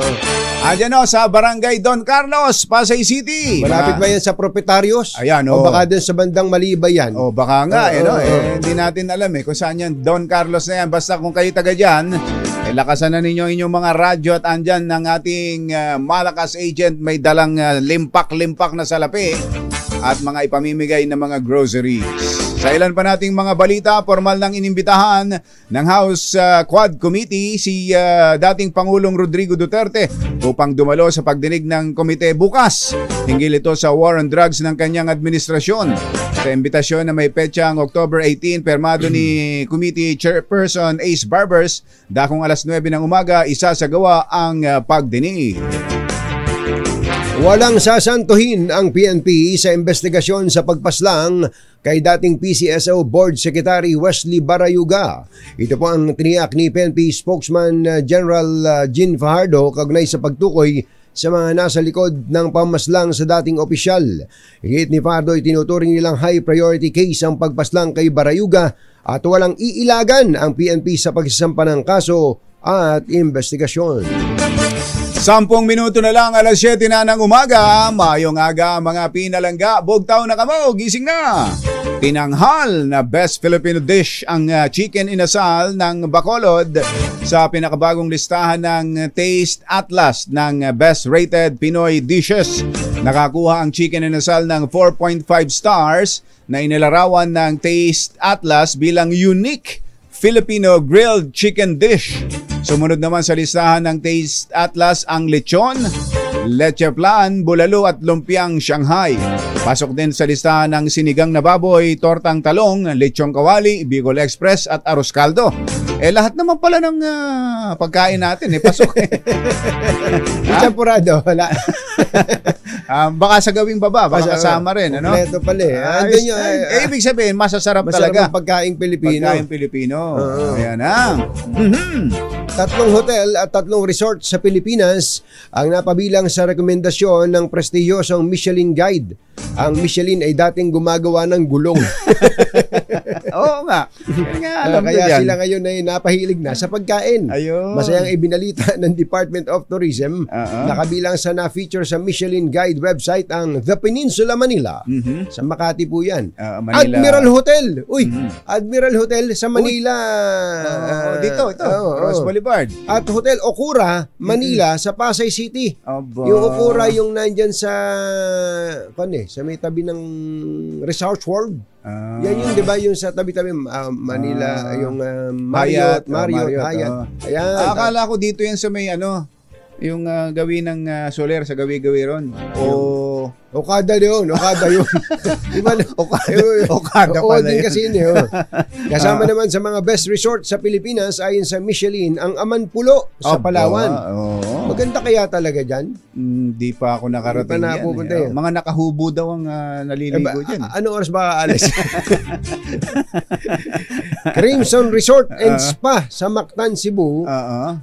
Andyan sa Barangay Don Carlos, Pasay City. Malapit ba yan sa Propietarios? Ayan, o baka din sa bandang Maliba yan. O baka nga, hindi natin alam kung saan yan. Don Carlos na yan. Basta kung kayo taga dyan, lakasan na ninyo inyong mga radyo at andyan ng ating malakas agent. May dalang limpak-limpak na salapi at mga ipamimigay na mga groceries. Sa ilan pa nating mga balita, formal nang inimbitahan ng House Quad Committee si dating Pangulong Rodrigo Duterte upang dumalo sa pagdinig ng komite bukas. Hinggil ito sa war on drugs ng kanyang administrasyon. Sa imbitasyon na may petsang October 18, permado ni Committee Chairperson Ace Barbers, dakong alas 9 ng umaga, isasagawa ang pagdinig. Walang sasantuhin ang PNP sa investigasyon sa pagpaslang kay dating PCSO Board Secretary Wesley Barayuga. Ito po ang tiniyak ni PNP spokesman General Jean Fajardo kaugnay sa pagtukoy sa mga nasa likod ng pamaslang sa dating opisyal. Higit ni Fajardo, itinuturing nilang high priority case ang pagpaslang kay Barayuga at walang iilagan ang PNP sa pagsasampa ng kaso at investigasyon. 10 minuto na lang, alas 7 na ng umaga. Mayong aga mga pinalangga. Bugtaw na kamo, gising na. Tinanghal na best Filipino dish ang chicken inasal ng Bacolod sa pinakabagong listahan ng Taste Atlas ng best rated Pinoy dishes. Nakakuha ang chicken inasal ng 4.5 stars na inilarawan ng Taste Atlas bilang unique Filipino grilled chicken dish. Sumunod naman sa listahan ng Taste Atlas ang lechon, leche flan, bulalo at lumpiang Shanghai. Pasok din sa listahan ng sinigang na baboy, tortang talong, lechong kawali, Bicol Express at arroz caldo. Lahat naman pala ng pagkain natin pasok. Champurado, wala. Baka sa gawing baba, baka kasama rin. Kompleto pala ibig sabihin, masasarap talaga. Masarap ang pagkaing Pilipino. Pagkaing Pilipino. Ayan na. 3 hotel at 3 resort sa Pilipinas ang napabilang sa rekomendasyon ng prestihiyosong Michelin Guide. Ang Michelin ay dating gumagawa ng gulong. Oo nga. Kaya sila ngayon ay napahilig na sa pagkain. Ayun. Masayang ibinalita ng Department of Tourism na kabilang sa na-feature sa Michelin Guide website ang The Peninsula Manila. Sa Makati po yan. Admiral Hotel. Admiral Hotel sa Manila. Dito, ito. Cross Boulevard. At Hotel Okura, Manila sa Pasay City. Yung Okura yung nandyan sa sa may tabi ng Resort World. Yan yung 'di ba yung sa tabi-tabi Manila yung Marriott Hyatt. Ayan. Akala ko dito yan sa may yung gawin ng Soler sa gawi-gawi ron. Okada yun. Diba? Okada pala din kasi yun. Kasama naman sa mga best resort sa Pilipinas ayon sa Michelin ang Amanpulo sa Palawan. Maganda kaya talaga dyan? Hindi pa ako nakarating yan. Mga nakahubo daw ang naliligo dyan. Anong oras ba aalis? Crimson Resort and Spa sa Mactan, Cebu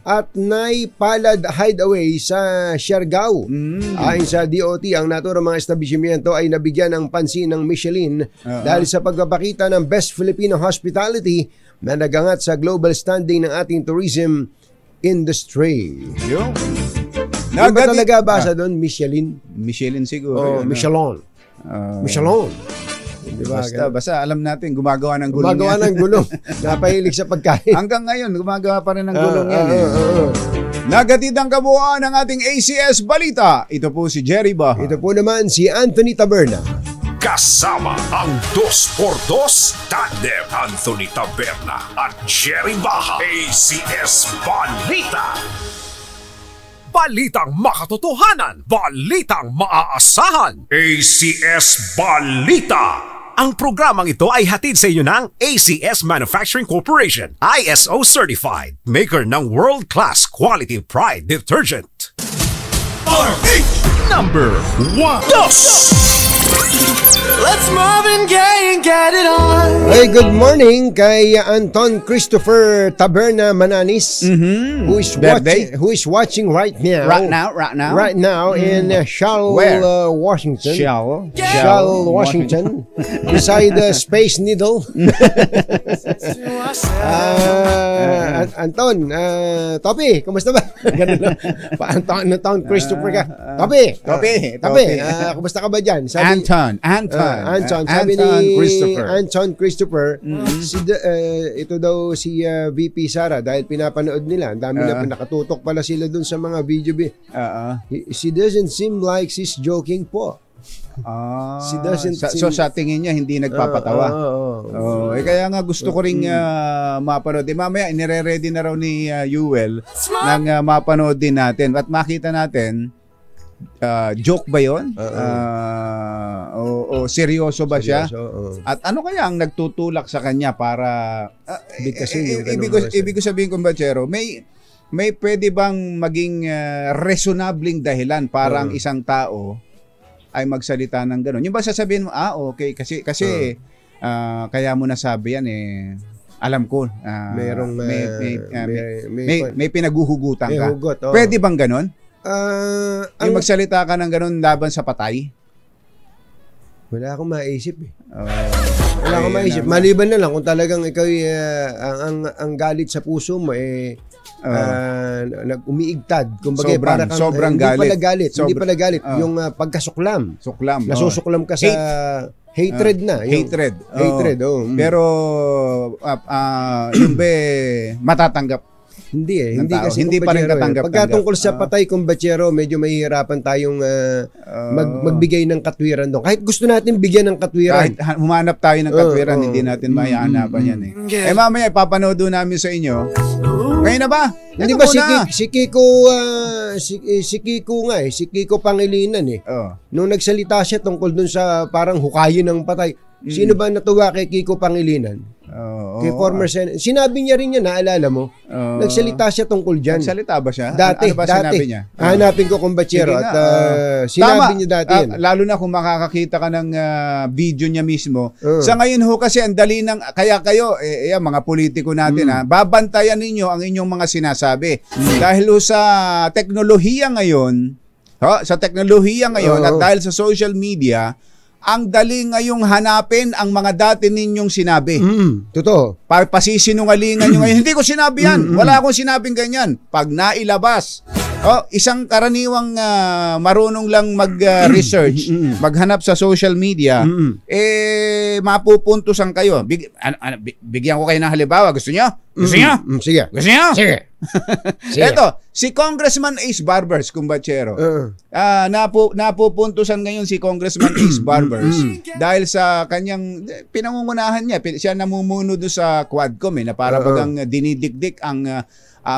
at Nay Palad Hideaway sa Siargao. Ayon sa DOT, ang naturang mga establishmento ay nabigyan ng pansin ng Michelin dahil sa pagpapakita ng best Filipino hospitality na nagangat sa global standing ng ating tourism industry. Ano ba talaga basa doon? Michelin? Michelin siguro. Michelin. Michelin. Diba? Basta alam natin, gumagawa ng gulong. Gumagawa ng gulong. Napahilig sa pagkain. Hanggang ngayon, gumagawa pa rin ng gulong yan. Nagatid ang kabuuan ng ating ACS Balita. Ito po si Jerry Baha. Ito po naman si Anthony Taberna. Kasama ang 2x2 tandem Anthony Taberna at Jerry Baha. ACS Balita. Balitang makatotohanan, balitang maaasahan. ACS Balita. Ang programang ito ay hatid sa inyo ng ACS Manufacturing Corporation, ISO certified, maker ng world-class quality pride detergent. Number 1. Let's Marvin Gaye and get it on. Hey, good morning kay Anton Christopher Taberna Mananis, who is watching right now. Right now in Seattle, Washington. Seattle, Washington. Beside the Space Needle. Anton, Topi, kumusta ba? Anton Christopher ka. Topi, kumusta ka ba dyan? Anton Christopher. Ito daw si VP Sara dahil pinapanood nila. Ang dami na nakatutok pala sila dun sa mga video. She doesn't seem like she's joking po. So sa tingin niya hindi nagpapatawa. Kaya nga gusto ko ring mapanood. Mamaya inire-ready na raw ni Yuel nang mapanood din natin at makita natin joke ba yun? O seryoso ba siya? At ano kaya ang nagtutulak sa kanya para ibig ko sabihin, kumbachero, may pwede bang maging reasonabling dahilan para ang isang tao ay magsalita ng gano'n? Yung ba sasabihin mo, okay, kasi kaya mo nasabi yan alam ko, may pinaguhugutan ka. Pwede bang gano'n? Yung magsalita ka ng ganun laban sa patay? Wala akong maisip Wala akong maisip. Maliban na lang kung talagang ikaw ang galit sa puso mo umiigtad. Kumbaga para kang sobrang galit. Hindi pala galit. Yung pagkasuklam. Nasusuklam ka sa hatred na. Hatred. Pero yung matatanggap. Hindi kasi hindi pa rin katanggap. Pagkatungkol sa patay kumbachero, medyo mahihirapan tayong magbigay ng katwiran doon. Kahit gusto natin bigyan ng katwiran. Kahit humanap tayo ng katwiran, hindi natin mahihanapan yan mamaya ipapanood doon namin sa inyo. Ngayon na ba? Hindi ba si Kiko Pangilinan nung nagsalita siya tungkol doon sa parang hukayin ng patay. Sino ba natuwa kay Kiko Pangilinan? Kay former Senator. Sinabi niya rin yan, naalala mo? Nagsalita siya tungkol dyan. Nagsalita ba siya? Dati. Ano ba sinabi niya? Hanapin ko kung bachero. At sinabi niya dati yan. Lalo na kung makakakita ka ng video niya mismo. Sa ngayon ho kasi ang dali ng, kaya kayo, mga politiko natin babantayan ninyo ang inyong mga sinasabi. Dahil ho sa teknolohiya ngayon, at dahil sa social media, ang dali ngayong hanapin ang mga dati ninyong sinabi. Totoo. Pasisinungalingan nyo ngayon. Hindi ko sinabi yan. Wala akong sinabing ganyan. Pag nailabas, isang karaniwang marunong lang mag-research, maghanap sa social media, mapupuntusan kayo. Bigyan ko kayo ng halimbawa. Gusto nyo? Gusto nyo? Sige. Gusto nyo? Sige. Eto, si Congressman Ace Barbers, kumbachero. Napupuntusan ngayon si Congressman Ace Barbers dahil sa kanyang pinangungunahan niya. Siya namumuno doon sa Quadcom na para bagang dinidikdik ang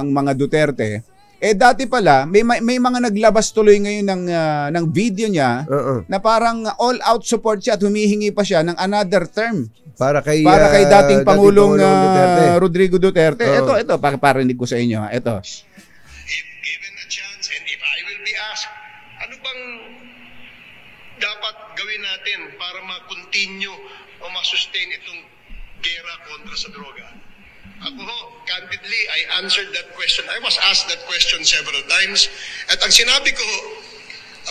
mga Duterte. Dati pala may mga naglabas tuloy ngayon ng video niya na parang all-out support siya at humihingi pa siya ng another term. Para kay dating Pangulong Rodrigo Duterte. Ito, paparinig ko sa inyo. Ito. If given a chance and if I will be asked, ano bang dapat gawin natin para ma-continue o ma-sustain itong gera kontra sa droga? Ako ho, candidly, I answered that question. I was asked that question several times. At ang sinabi ko,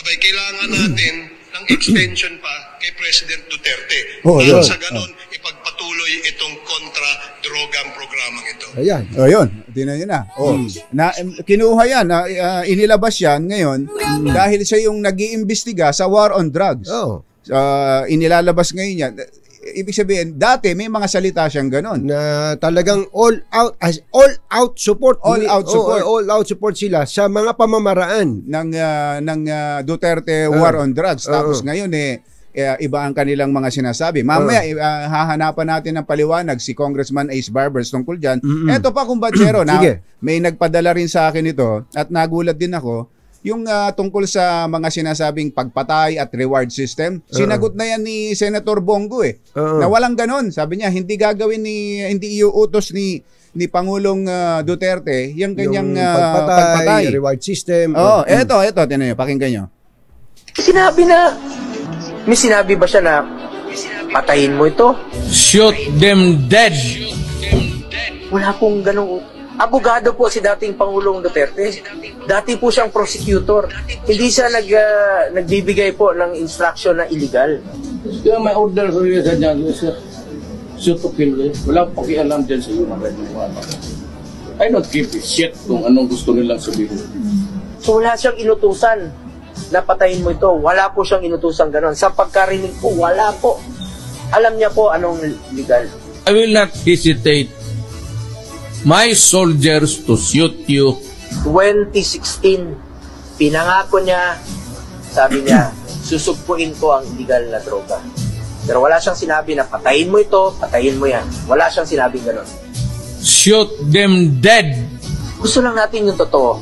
kailangan natin ng extension pa kay President Duterte. Sa ganon, ipagpatuloy itong kontra-drogang programang ito. Ayun. Tingnan nyo na. Kinuha yan. Inilabas yan ngayon dahil siya yung nag-iimbestiga sa war on drugs. Inilalabas ngayon yan. Ibig sabihin, dati may mga salita siyang ganon. Na talagang all out support. All out support sila sa mga pamamaraan ng Duterte war on drugs. Tapos ngayon iba ang kanilang mga sinasabi. Mamaya, hahanapan natin ng paliwanag si Congressman Ace Barbers tungkol dyan. Eto pa, kumbatsero, na may nagpadala rin sa akin ito at nagulat din ako, yung tungkol sa mga sinasabing pagpatay at reward system. Sinagot na yan ni Senator Bongo na walang ganon. Sabi niya, hindi gagawin hindi iuutos ni Pangulong Duterte yung kanyang pagpatay. Reward system. Eto, tinan niyo, pakinggan niyo. May sinabi ba siya na patayin mo ito? Shoot them dead. Wala pong ganong... Abogado po si dating Pangulong Duterte. Dati po siyang prosecutor. Hindi siya nagbibigay po ng instruction na illegal. Kaya may order ko rin sa dyan, sir. Shoot to kill. Wala pong pakialam dyan sa iyo. I don't give a shit kung anong gusto nilang sabihin. So wala siyang inutusan na patayin mo ito. Wala po siyang inutusan ganon. Sa pagkarinig po, wala po. Alam niya po anong legal. I will not hesitate my soldiers to shoot you. 2016, pinangako niya, sabi niya, susugpuin ko ang illegal na droga. Pero wala siyang sinabi na patayin mo ito, patayin mo yan. Wala siyang sinabi ganon. Shoot them dead. Gusto lang natin yung totoo.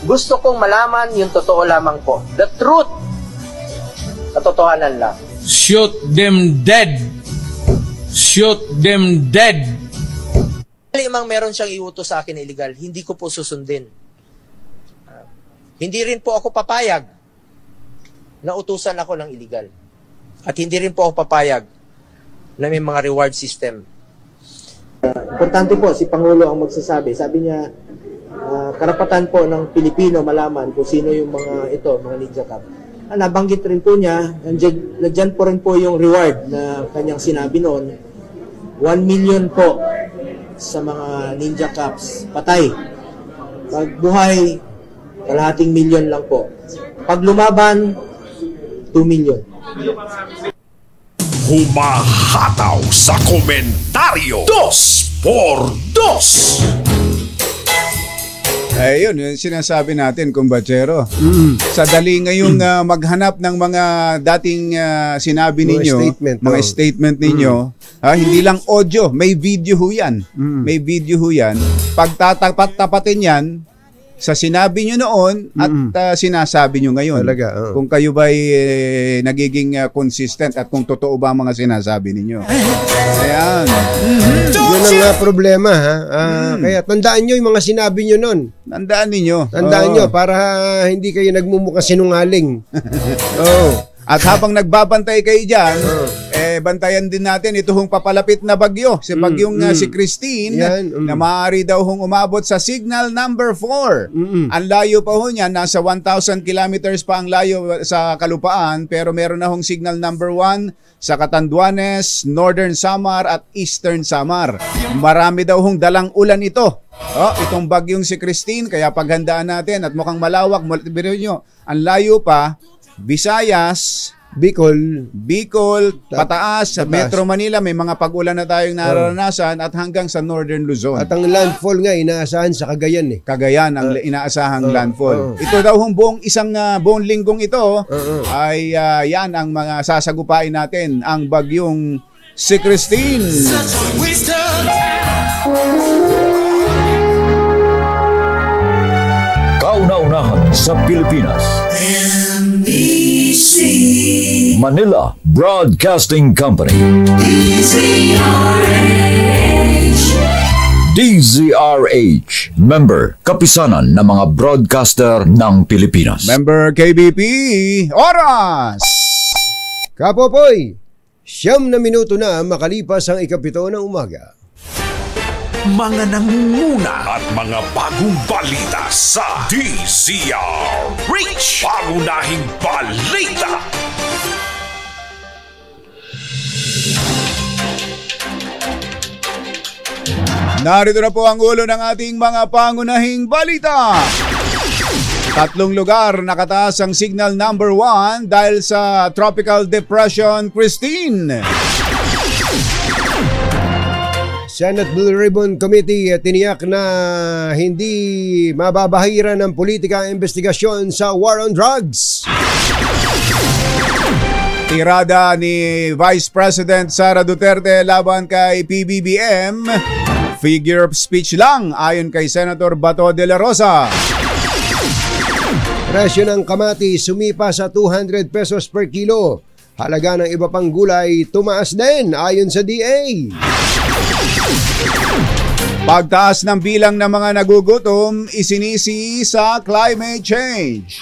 Gusto kong malaman yung totoo lamang po. The truth. Katotohanan lang. Shoot them dead. Shoot them dead. Limang meron siyang iutos sa akin na illegal, hindi ko po susundin. Hindi rin po ako papayag na utusan ako ng illegal. At hindi rin po ako papayag na may mga reward system. Importante po, si Pangulo ang magsasabi. Sabi niya, karapatan po ng Pilipino malaman kung sino yung mga Ninja Cup. Nabanggit rin po niya, nandiyan po rin po yung reward na kanyang sinabi noon, 1 million po sa mga Ninja Cups, patay. Pag buhay, kalahating milyon lang po. Pag lumaban, 2 million. Humahataw sa komentaryo. 2x2. Ayun, yung sinasabi natin, kumbatsero. Sa dali ngayong maghanap ng mga dating sinabi ninyo, mga statement ninyo, hindi lang audio, may video ho yan. May video ho yan. Pagtatapat-tapatin yan sa sinabi nyo noon at sinasabi nyo ngayon. Talaga, kung kayo ba'y nagiging consistent at kung totoo ba ang mga sinasabi ninyo. Ayan. Yun ang problema, ha? Kaya tandaan nyo yung mga sinabi nyo noon. Tandaan ninyo. Tandaan nyo para hindi kayo nagmumukha sinungaling. At habang nagbabantay kayo dyan, bantayan din natin ito hong papalapit na bagyo. Si bagyong si Christine, na maaari daw hong umabot sa signal number 4. Ang layo pa ho niya, nasa 1,000 kilometers pa ang layo sa kalupaan, pero meron na hong signal number 1 sa Catanduanes, Northern Samar at Eastern Samar. Marami daw hong dalang ulan ito. Itong bagyong si Christine, kaya paghandaan natin at mukhang malawak. Biro nyo, ang layo pa, Visayas, Bicol, pataas sa Metro Manila, may mga pag-ulan na tayong nararanasan at hanggang sa Northern Luzon. At ang landfall nga inaasahan sa Cagayan Cagayan ang inaasahang landfall. Ito daw hong buong linggong ito ay yan ang mga sasagupain natin, ang bagyong si Christine. Kauna-unahan sa Pilipinas. NBC Manila Broadcasting Company. DZRH. Member Kapisanan ng mga broadcaster ng Pilipinas. Member KBP. Oras! Kapopoy, 9 na minuto na makalipas ang 7 ng umaga. Mga nangunguna at mga bagong balita sa DZRH. Pangunahing balita. Narito na po ang ulo ng ating mga pangunahing balita. 3 lugar nakataas ang signal number 1 dahil sa Tropical Depression Christine. Senate Blue Ribbon Committee tiniyak na hindi mababahiran ng politika ang investigasyon sa war on drugs. Tirada ni Vice President Sara Duterte laban kay PBBM, figure of speech lang ayon kay Senator Bato de la Rosa. Presyo ng kamatis sumipa sa 200 pesos per kilo. Halaga ng iba pang gulay tumaas din ayon sa DA. Pagtaas ng bilang ng mga nagugutom isinisi sa climate change.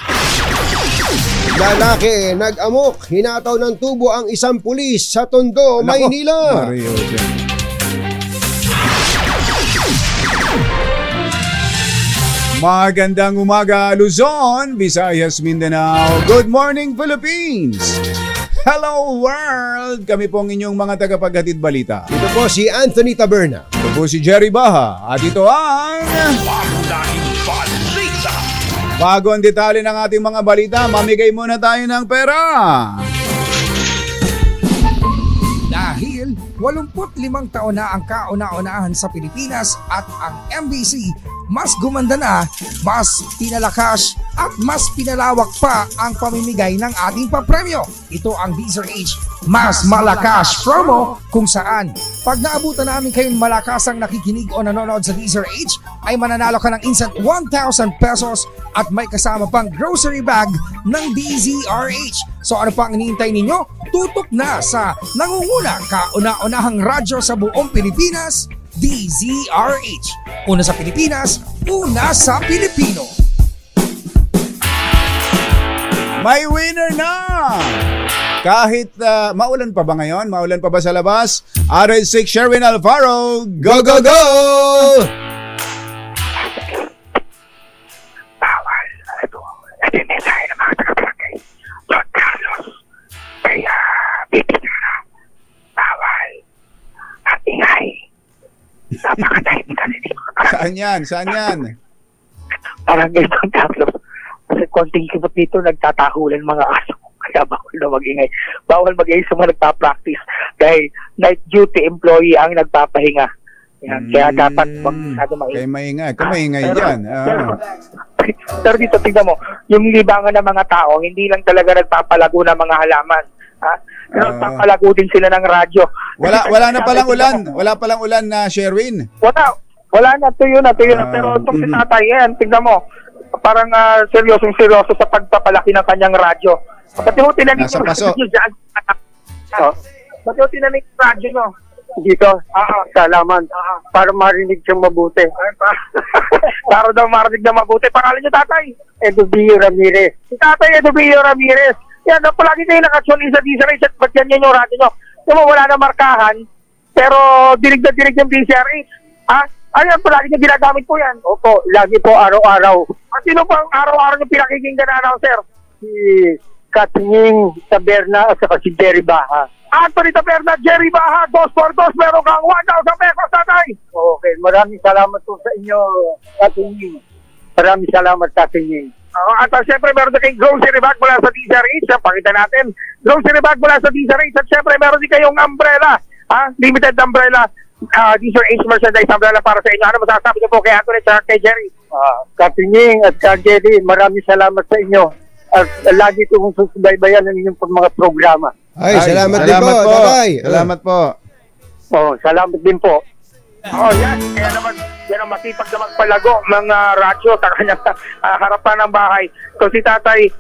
Lalaki nag-amok, hinataw ng tubo ang isang pulis sa Tondo, Maynila. Magandang umaga Luzon, Visayas, Mindanao. Good morning Philippines. Hello world! Kami pong inyong mga tagapaghatid balita. Ito po si Anthony Taberna. Ito po si Jerry Baha. At ito ang... Bago ang detalye ng ating mga balita, mamigay muna tayo ng pera. Dahil 85 taon na ang kauna-unahan sa Pilipinas at ang MBC mas gumanda na, mas pinalakas at mas pinalawak pa ang pamimigay ng ating papremyo. Ito ang DZRH Mas Malakas promo kung saan pag naabutan namin kayong malakasang nakikinig o nanonood sa DZRH ay mananalo ka ng instant 1,000 pesos at may kasama pang grocery bag ng DZRH. So ano pang hinihintay ninyo? Tutok na sa nangunguna kauna-unahang radyo sa buong Pilipinas, DZRH. Una sa Pilipinas, una sa Pilipino. May winner na! Kahit maulan pa ba ngayon? Maulan pa ba sa labas? RH6 Sherwin Alfaro, go, go, go! Bawal. Ito yung mensahe ng mga taga-barangay. Don Carlos. Kaya, bibigyan na. Bawal. At ingay. Napakatahimik na hindi mga barangay. Saan yan? Saan yan? Barangay Don Carlos. Kasi konting kibot dito, nagtatahulan mga aso. Kaya bawal na mag-ingay. Bawal mag-ingay sa mga nagpa-practice. Dahil night duty employee ang nagpapahinga. Yan. Kaya dapat masyado maingay. Kaya maingay. Kaya maingay dyan. Pero dito, tingnan mo, yung libangan ng mga tao, hindi lang talaga nagpapalago ng mga halaman. Ha? Pero nagpapalago din sila ng radyo. Wala na palang ulan. Wala palang ulan na Sherwin. Wala na. Tuyo na. Pero itong si tatay, yan, tingnan mo, parang seryoso sa pagpapalaki ng kanyang radyo. Pati ho tinanin yung radyo dyan. Pati ho tinanin yung radyo nyo. Dito, salamat. Para marinig siyang mabuti. Para daw marinig na mabuti. Pangalan niyo, tatay? Edubio Ramirez. Si tatay Edubio Ramirez. Yan, palagi kayo nakasyon sa DZRH at ba't yan yung radyo nyo? Diba, wala na markahan, pero dirig na dirig yung DZRH. Ayan, palagi nyo ginagamit po yan. Opo, lagi po araw-araw. At sino po ang araw-araw nyo pinakikinggan na announcer? Si Katingin Taberna at saka si Jerry Baha. Anthony Taberna, Jerry Baha, 2 for 2, meron kang 1,000 pesos, tatay. Okay, maraming salamat po sa inyo, Katingin. Maraming salamat, Katingin. At siyempre meron din kayong grocery bag mula sa DZRH. Pakita natin. Grocery bag mula sa DZRH. At siyempre meron din kayong umbrella. Limited umbrella. DZRH merchandise umbrella para sa inyo. Ano masasabi niyo po kay Anthony at kay Jerry? Katingin at Jerry, maraming salamat sa inyo. At lagi kong susubaybayan ng inyong mga programa. Salamat din po. Salamat po. Salamat din po. Yan. Kaya naman, yan ang masipag na magpalago ng radyo sa kanyang harapan ng bahay. So si tatay,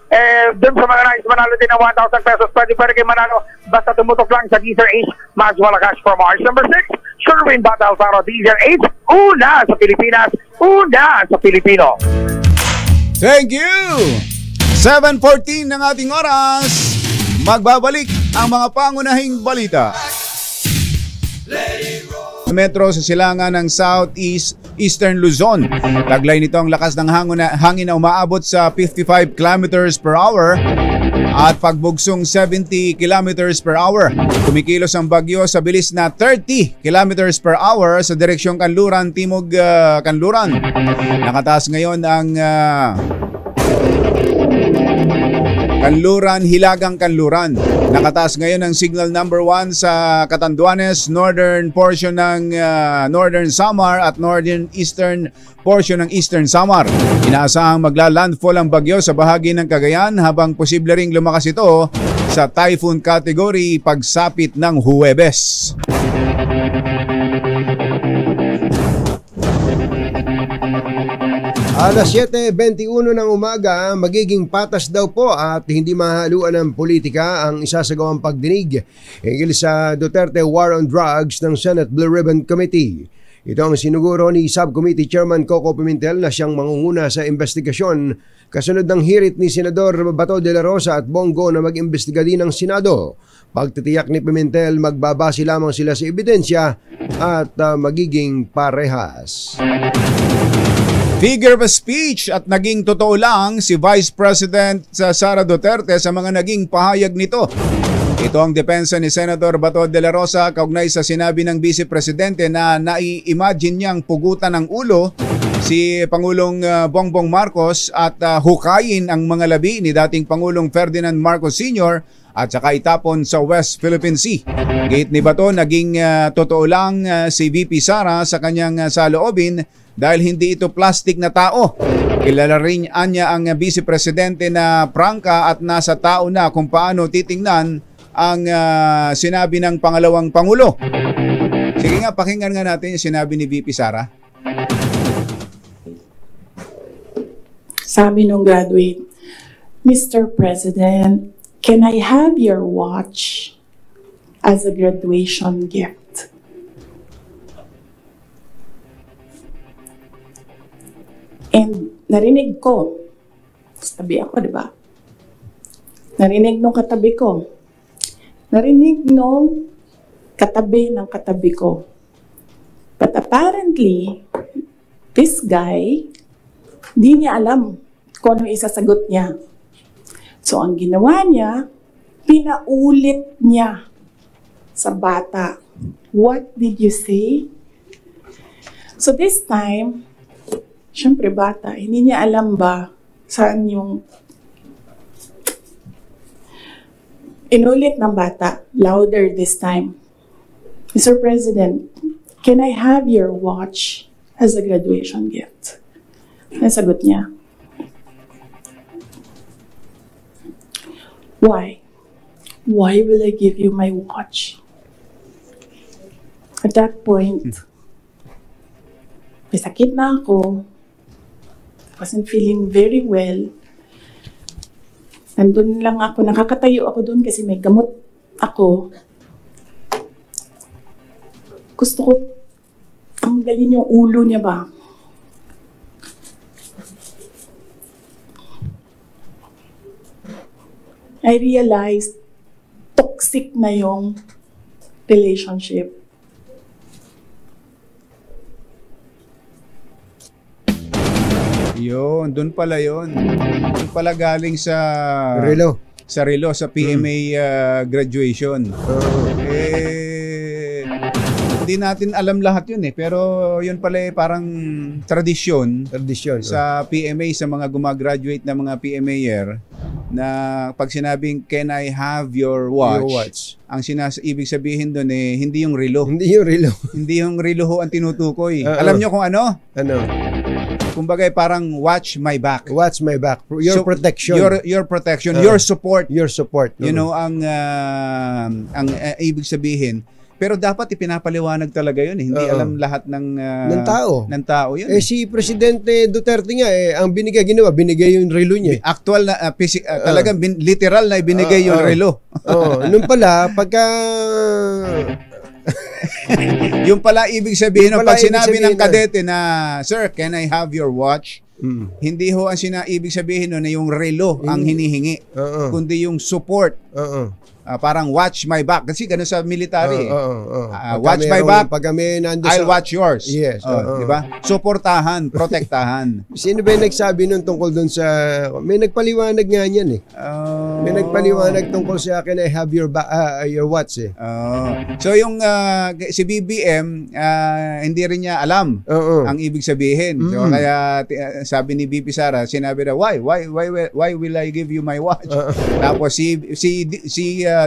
dun sa mga nais manalo din ng 1,000 pesos, pwede kayo manalo. Basta tumutok lang sa DZRH, Mas Malakas for March number 6, Sherwin Bata Alfaro, DZRH, una sa Pilipinas, una sa Pilipino. Thank you! 7:14 ng ating oras. Magbabalik ang mga pangunahing balita. Metro sa silangan ng Eastern Luzon. Taglay nito ang lakas ng hangin na umaabot sa 55 kilometers per hour at pagbugsong 70 kilometers per hour. Kumikilos ang bagyo sa bilis na 30 kilometers per hour sa direksyong Kanluran, Timog Kanluran. Nakataas ngayon ang Kanluran, Hilagang Kanluran. Nakataas ngayon ang signal number 1 sa Catanduanes, northern portion ng Northern Samar at northern eastern portion ng Eastern Samar. Inaasahang magla-landfall ang bagyo sa bahagi ng Cagayan habang posible ring lumakas ito sa typhoon category pagsapit ng Huwebes. Alas 7:21 ng umaga, magiging patas daw po at hindi mahaluan ng politika ang isasagawang pagdinig hinggil sa Duterte War on Drugs ng Senate Blue Ribbon Committee. Ito ang sinuguro ni Subcommittee Chairman Coco Pimentel na siyang mangunguna sa investigasyon kasunod ng hirit ni Senador Bato de la Rosa at Bongo na mag-imbestiga din ng Senado. Pagtitiyak ni Pimentel, magbabase lamang sila sa ebidensya at magiging parehas. Figure of speech at naging totoo lang si Vice President Sara Duterte sa mga naging pahayag nito. Ito ang depensa ni Senator Bato de la Rosa kaugnay sa sinabi ng Vice Presidente na nai-imagine niyang pugutan ng ulo si Pangulong Bongbong Marcos at hukayin ang mga labi ni dating Pangulong Ferdinand Marcos Sr. at saka itapon sa West Philippine Sea. Gate ni Bato, naging totoo lang si VP Sara sa kanyang saloobin dahil hindi ito plastic na tao. Kilala rin niya ang Vice Presidente na prangka at nasa tao na kung paano titingnan ang sinabi ng pangalawang Pangulo. Sige nga, pakinggan nga natin yung sinabi ni VP Sara. Sabi nung graduate, Mr. President, can I have your watch as a graduation gift? And narinig ko, tabi ako, di ba? Narinig nung katabi ko. Narinig nung katabi ng katabi ko. But apparently, this guy, di niya alam kung ano isasagot niya. So, ang ginawa niya, pinaulit niya sa bata. What did you say? So, this time, syempre bata, hindi niya alam ba saan yung inulit ng bata, louder this time. Mr. President, can I have your watch as a graduation gift? Nasagot niya. Why? Why will I give you my watch? At that point, may sakit na ako. Wasn't feeling very well. Nandun lang ako, nakakatayo ako doon kasi may gamot ako. Gusto ko tanggalin yung ulo niya ba? I realized toxic na yung relationship. Yun, doon pala yun. Doon pala galing sa Relo. Sa Relo, sa PMA graduation. Hindi natin alam lahat yun pero yun pala parang tradisyon sa PMA, sa mga gumagraduate na mga PMAer na pag sinabing can I have your watch, ang ibig sabihin doon hindi yung relo. Hindi yung relo. Hindi yung relo ho ang tinutukoy. Alam nyo kung ano? Ano? Kumbaga parang watch my back. Watch my back. Your protection. Your protection, your support. Your support. You know ang ibig sabihin. Pero dapat ipinapaliwanag talaga 'yun Hindi alam lahat ng tao. Ng tao 'yun. Si Presidente Duterte nga ang binigay yung relo niya. Actual na talagang literal na ibinigay yung relo. Nung pala pagka yung pala ibig sabihin ng pag sinabi ng kadete na, "Sir, can I have your watch?" Hindi ho ang ibig sabihin na yung relo ang hinihingi, kundi yung support. Parang watch my back. Kasi ganun sa military. Watch my back, pag kami I'll watch yours. Yes. Diba? Suportahan, protektahan. Sino ba yung nagsabi nun tungkol dun sa... May nagpaliwanag nga niyan May nagpaliwanag tungkol sa akin, I have your watch eh. So yung si BBM, hindi rin niya alam ang ibig sabihin. So kaya sabi ni BP Sara, sinabi na, why will I give you my watch? Tapos si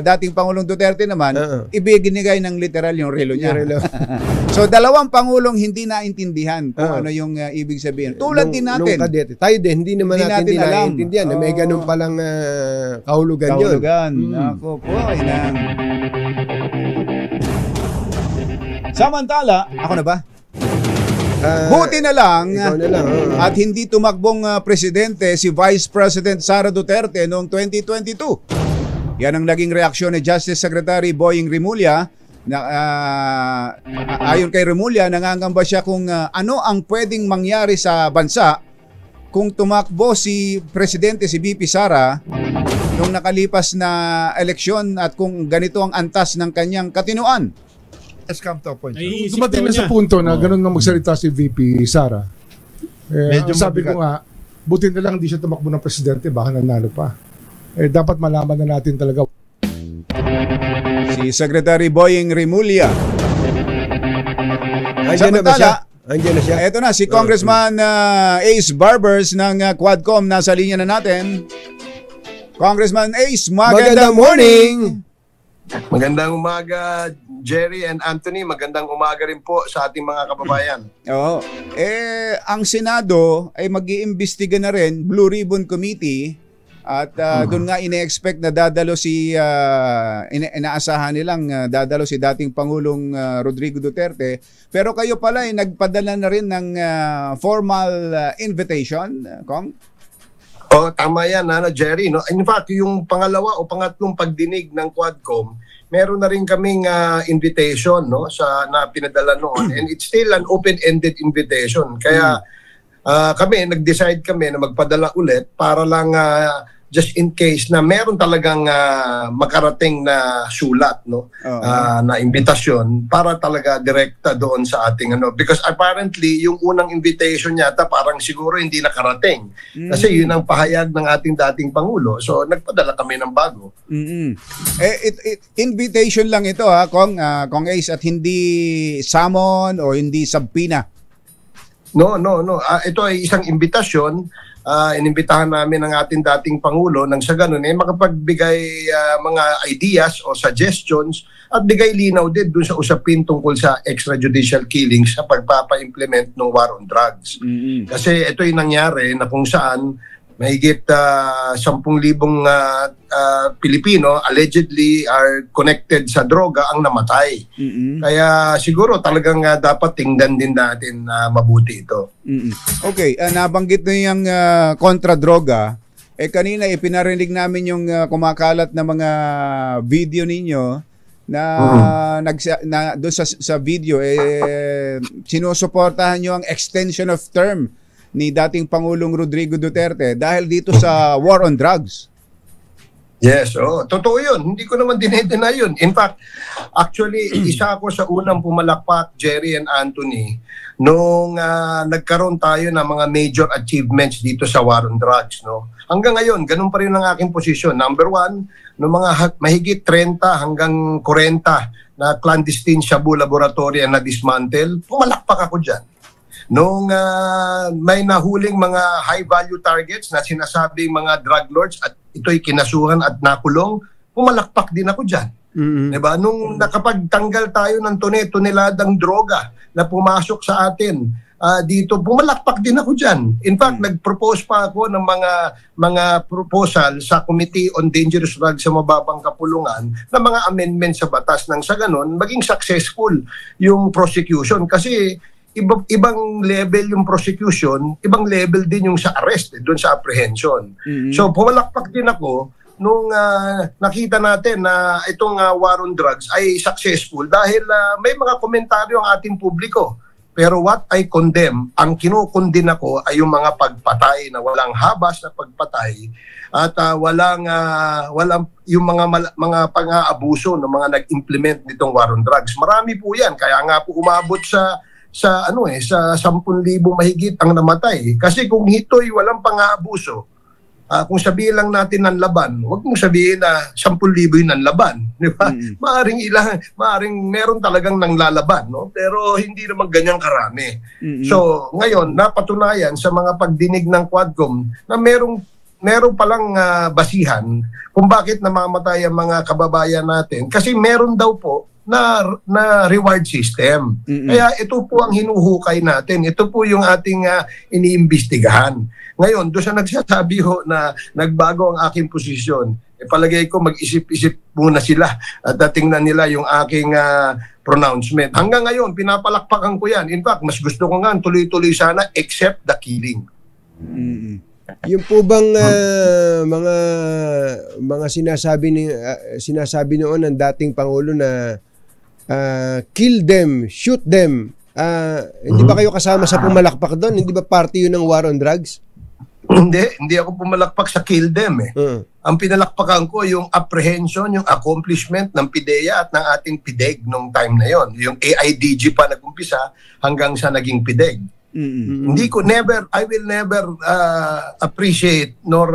dating Pangulong Duterte naman, ibinigay ng literal yung relo niya. So dalawang pangulong hindi naintindihan kung ano yung ibig sabihin. Tulad din natin. Tayo din, hindi naman natin naiintindihan na may ganun palang kahulugan yun. Ako po, inang. Samantala, ako na ba? Buti na lang, at hindi tumakbong presidente si Vice President Sara Duterte noong 2022. Yan ang naging reaksyon ni Justice Secretary Boying Rimulya. Ayon kay Rimulya, nangangamba siya kung ano ang pwedeng mangyari sa bansa kung tumakbo si Presidente si BP Sara nung nakalipas na eleksyon at kung ganito ang antas ng kanyang katinuan. Let's come to a point. Dumating na sa punto na ganun na magsalita si VP Sara. Medyo sabi ko nga, buti na lang hindi siya tumakbo ng presidente, baka nanalo pa. Dapat malaman na natin talaga. Si Secretary Boying Rimulya. Samantala, andiyan na siya. Ito na, si Congressman Ace Barbers ng Quadcom nasa linya na natin. Congressman Ace, magandang morning! Magandang umaga, Jerry and Anthony. Magandang umaga rin po sa ating mga kababayan. Ang Senado ay mag-iimbestiga na rin, Blue Ribbon Committee, at doon nga ine-expect na dadalo inaasahan nilang dadalo si dating Pangulong Rodrigo Duterte. Pero kayo pala ay nagpadala na rin ng formal invitation, Kong? Tama yan, Jerry. No? In fact, yung pangalawa o pangatlong pagdinig ng Quadcom, meron na rin kaming invitation na pinadala noon. And it's still an open-ended invitation. Kaya kami, nag-decide kami na magpadala ulit para lang just in case na meron talagang makarating na sulat, na imbitasyon para talaga direkta doon sa ating because apparently yung unang invitation yata parang siguro hindi nakarating kasi yun ang pahayag ng ating dating Pangulo, so nagpadala kami ng bago. Invitation lang ito Kong Ace, at hindi summon o hindi subpoena. No. Ito ay isang imbitasyon. Inimbitahan namin ang ating dating Pangulo nang sa ganun makapagbigay mga ideas o suggestions at bigay linaw din dun sa usapin tungkol sa extrajudicial killings sa pagpapa-implement ng war on drugs. Kasi ito yung nangyari na kung saan mahigit 10,000 Pilipino allegedly are connected sa droga ang namatay. Kaya siguro talagang dapat tingnan din natin na mabuti ito. Okay, nabanggit na yung kontra-droga. Kanina ipinarinig namin yung kumakalat na mga video ninyo na doon sa video sinusuportahan nyo ang extension of term ni dating Pangulong Rodrigo Duterte dahil dito sa war on drugs. Yes, totoo yun. Hindi ko naman dinedeny yun. In fact, actually, isa ako sa unang pumalakpak, Jerry and Anthony, nung nagkaroon tayo ng mga major achievements dito sa war on drugs. Hanggang ngayon, ganun pa rin ang aking posisyon. Number one, noong mga mahigit 30 hanggang 40 na clandestine shabu laboratory na dismantle, pumalakpak ako dyan. Nung may nahuling mga high-value targets na sinasabing mga drug lords at ito'y kinasuhan at nakulong, pumalakpak din ako dyan. Diba? Nung nakapagtanggal tayo ng toneladang droga na pumasok sa atin, dito pumalakpak din ako dyan. In fact, nag-propose pa ako ng mga proposal sa Committee on Dangerous Drugs sa mababang kapulungan na mga amendments sa batas nang sa ganun maging successful yung prosecution. Kasi ibang level yung prosecution, ibang level din yung sa arrest, doon sa apprehension. So pumalakpak din ako nung nakita natin na itong war on drugs ay successful dahil may mga komentaryo ang ating publiko. Pero what I condemn, ang kinukondin ako ay yung mga pagpatay na walang habas na pagpatay at walang yung mga pang-aabuso ng mga nag-implement nitong war on drugs. Marami po 'yan, kaya nga po umabot sa 10,000 mahigit ang namatay. Kasi kung ito'y walang pang-aabuso kung sabihin lang natin ng laban, huwag mong sabihin na 10,000 yung nanlaban, di ba? Maaring meron talagang nanglalaban, no? Pero hindi naman ganyang karami. So, ngayon, napatunayan sa mga pagdinig ng Quadcom na meron palang basihan kung bakit namamatay ang mga kababayan natin. Kasi meron daw po na reward system. Kaya ito po ang hinuhukay natin. Ito po yung ating iniimbestigahan. Ngayon, doon sa nagsasabi ho na nagbago ang aking posisyon, palagay ko mag-isip-isip muna sila at tingnan nila yung aking pronouncement. Hanggang ngayon, pinapalakpakan ko yan. In fact, mas gusto ko nga tuloy-tuloy sana except the killing. Yung po bang mga sinasabi noon ng dating Pangulo na kill them, shoot them, hindi ba kayo kasama sa pumalakpak doon? Hindi ba party yun ng war on drugs? Hindi ako pumalakpak sa kill them eh. Ang pinalakpakan ko yung apprehension, yung accomplishment ng PIDEA at ng ating PIDEG nung time na yon. Yung AIDG pa nag-umpisa hanggang sa naging PIDEG. I will never appreciate nor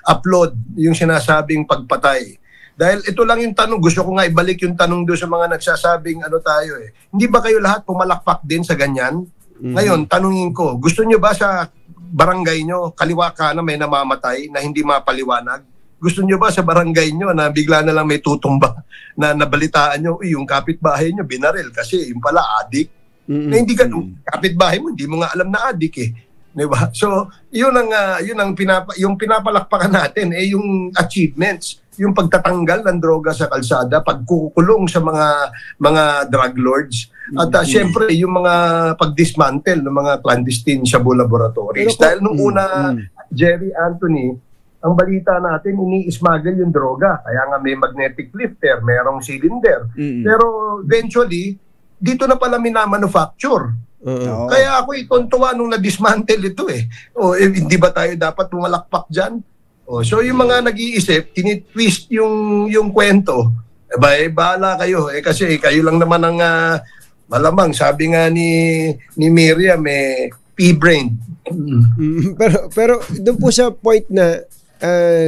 upload yung sinasabing pagpatay. Dahil ito lang yung tanong, gusto ko nga ibalik yung tanong doon sa mga nagsasabing tayo eh. Hindi ba kayo lahat pumalakpak din sa ganyan? Ngayon, tanungin ko, gusto nyo ba sa barangay nyo, kaliwa kanan may namamatay na hindi mapaliwanag? Gusto nyo ba sa barangay nyo na bigla na lang may tutumba na nabalitaan nyo, yung kapitbahay nyo binaril kasi yung pala adik? Na hindi ka, kapitbahay mo, hindi mo nga alam na adik eh. Diba? So, yun ang pinapalakpakan natin, yung achievements, yung pagtatanggal ng droga sa kalsada, pagkukulong sa mga drug lords, at syempre, yung mga pag-dismantle ng mga clandestine shabu laboratories. Dahil nung una, Jerry, Anthony, ang balita natin, ini-smuggle yung droga. Kaya nga may magnetic lifter, merong cylinder. Pero eventually, dito na pala minamanufacture. Kaya ako itontuwa nung na-dismantle ito eh. Hindi ba tayo dapat pumalakpak dyan? So yung mga nag-iisip, tinitwist yung kwento, bahala kayo. Kasi kayo lang naman ang malamang, sabi nga ni Miriam, pea-brained. Pero doon po sa point na,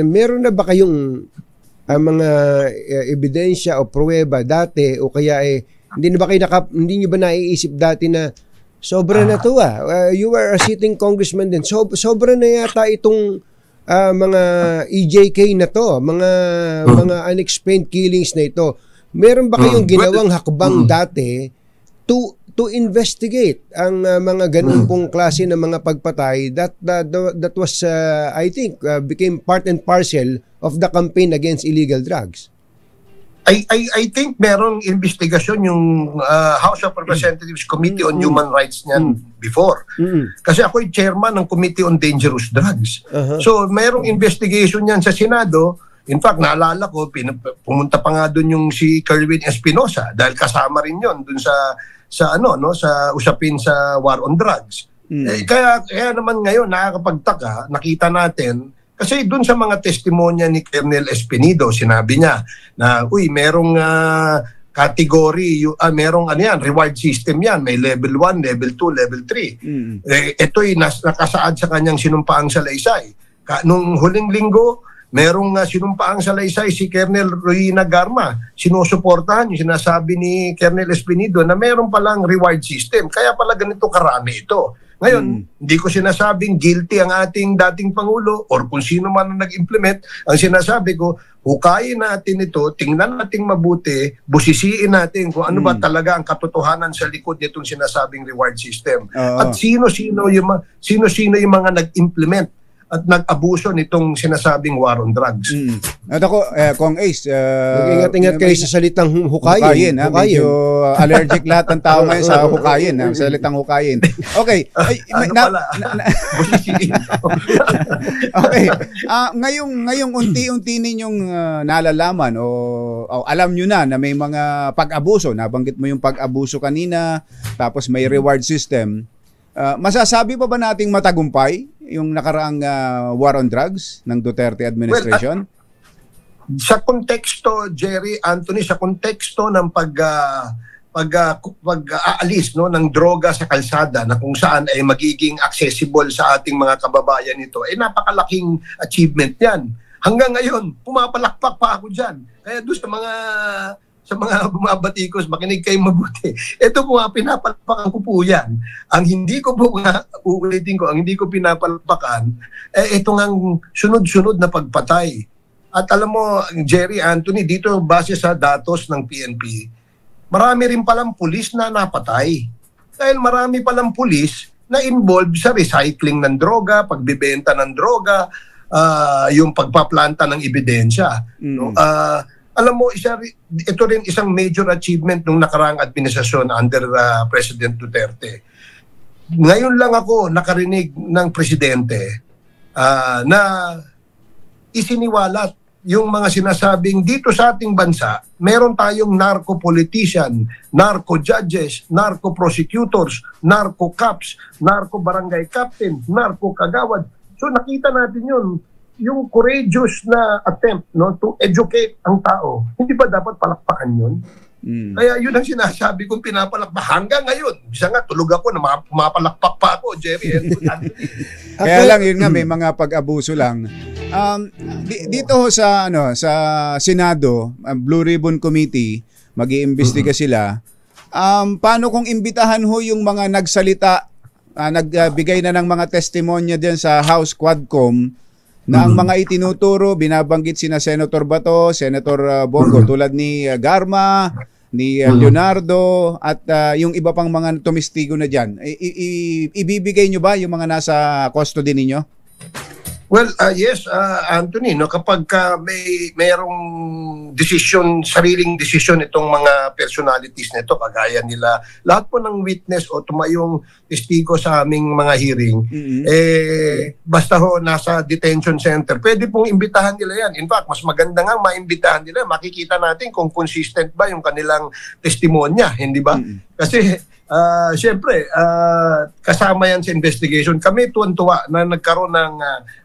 meron na ba kayong mga ebidensya o pruweba dati o kaya hindi nyo ba naiisip dati na sobra na to you are a sitting congressman din, sobra na yata itong mga EJK na to, mga unexplained killings na ito. Meron ba kayong ginawang hakbang dati to investigate ang mga ganun pong klase ng mga pagpatay that was I think became part and parcel of the campaign against illegal drugs? I think merong investigasyon yung House of Representatives Committee on Human Rights niyan before. Kasi ako yung chairman ng Committee on Dangerous Drugs. So merong investigation niyan sa Senado. In fact, naalala ko, pumunta pa nga doon yung si Kerwin Espinosa dahil kasama rin yon doon sa usapin sa war on drugs. Kaya naman ngayon nakakapagtaka, nakita natin. Kasi doon sa mga testimonya ni Colonel Espinido, sinabi niya na, merong category, merong reward system yan. May level 1, level 2, level 3. Ito'y nakasaad sa kanyang sinumpaang salaysay. Nung huling linggo, merong sinumpaang salaysay si Colonel Ruina Garma. Sinusuportahan yung sinasabi ni Colonel Espinido na meron palang reward system. Kaya pala ganito karami ito. Ngayon, hindi ko sinasabing guilty ang ating dating Pangulo or kung sino man ang nag-implement. Ang sinasabi ko, hukayin natin ito, tingnan natin mabuti, busisiin natin kung ano ba talaga ang katotohanan sa likod nitong sinasabing reward system. At sino-sino yung mga nag-implement at nag-abuso nitong sinasabing war on drugs. At ako, Kong Ace, ingat-ingat kayo sa salitang hukayin. Medyo allergic lahat ng tao ngayon sa hukayin, sa salitang hukayin. Okay. Okay. Ngayong unti-unti ninyong nalalaman o alam nyo na may mga pag-abuso. Nabanggit mo yung pag-abuso kanina, tapos may reward system. Masasabi pa ba nating matagumpay yung nakaraang war on drugs ng Duterte administration? Sa konteksto, Jerry, Anthony, sa konteksto ng pag-aalis ng droga sa kalsada na kung saan ay magiging accessible sa ating mga kababayan ito, napakalaking achievement yan. Hanggang ngayon, pumapalakpak pa ako dyan. Kaya doon sa mga bumabatikos, makinig kayo mabuti. Ito po pinapalakpakan ko po yan. Ang hindi ko po uulitin ko, ang hindi ko pinapalakpakan, ito ngang sunod-sunod na pagpatay. At alam mo, Jerry, Anthony, dito base sa datos ng PNP, marami rin palang pulis na napatay. Dahil marami palang pulis na involved sa recycling ng droga, pagbibenta ng droga, yung pagpaplanta ng ebidensya. Alam mo, ito rin isang major achievement ng nakaraang administrasyon under President Duterte. Ngayon lang ako nakarinig ng presidente na isiniwalat yung mga sinasabing dito sa ating bansa, meron tayong narco-politician, narco-judges, narco-prosecutors, narco-cops, narco-barangay captain, narco-kagawad. So nakita natin yun, yung courageous na attempt to educate ang tao. Hindi ba dapat palakpakan yun? Kaya yun ang sinasabi kong pinapalakpak hanggang ngayon. Bisa nga, tulog ako na mapalakpak pa ako, Jerry. Kaya lang, yun nga, may mga pag-abuso lang. Dito sa Senado, Blue Ribbon Committee, mag-iimbestiga sila. Paano kung imbitahan ho yung mga nagsalita, nagbigay na ng mga testimonya diyan sa House Quadcom na ang mga itinuturo, binabanggit sina Senator Bato, Senator Bongo, tulad ni Garma, ni Leonardo, at yung iba pang mga tumistigo na dyan. Ibibigay nyo ba yung mga nasa custody ninyo? Well, yes, Anthony, kapag mayroong sariling desisyon itong mga personalities nito, kagaya nila, lahat po ng witness o tumayong testigo sa aming mga hearing, basta ho nasa detention center, pwede pong imbitahan nila yan. In fact, mas maganda nga maimbitahan nila, makikita natin kung consistent ba yung kanilang testimonya, hindi ba? Kasi siyempre, kasama yan sa investigation. Kami tuwan-tuwa na nagkaroon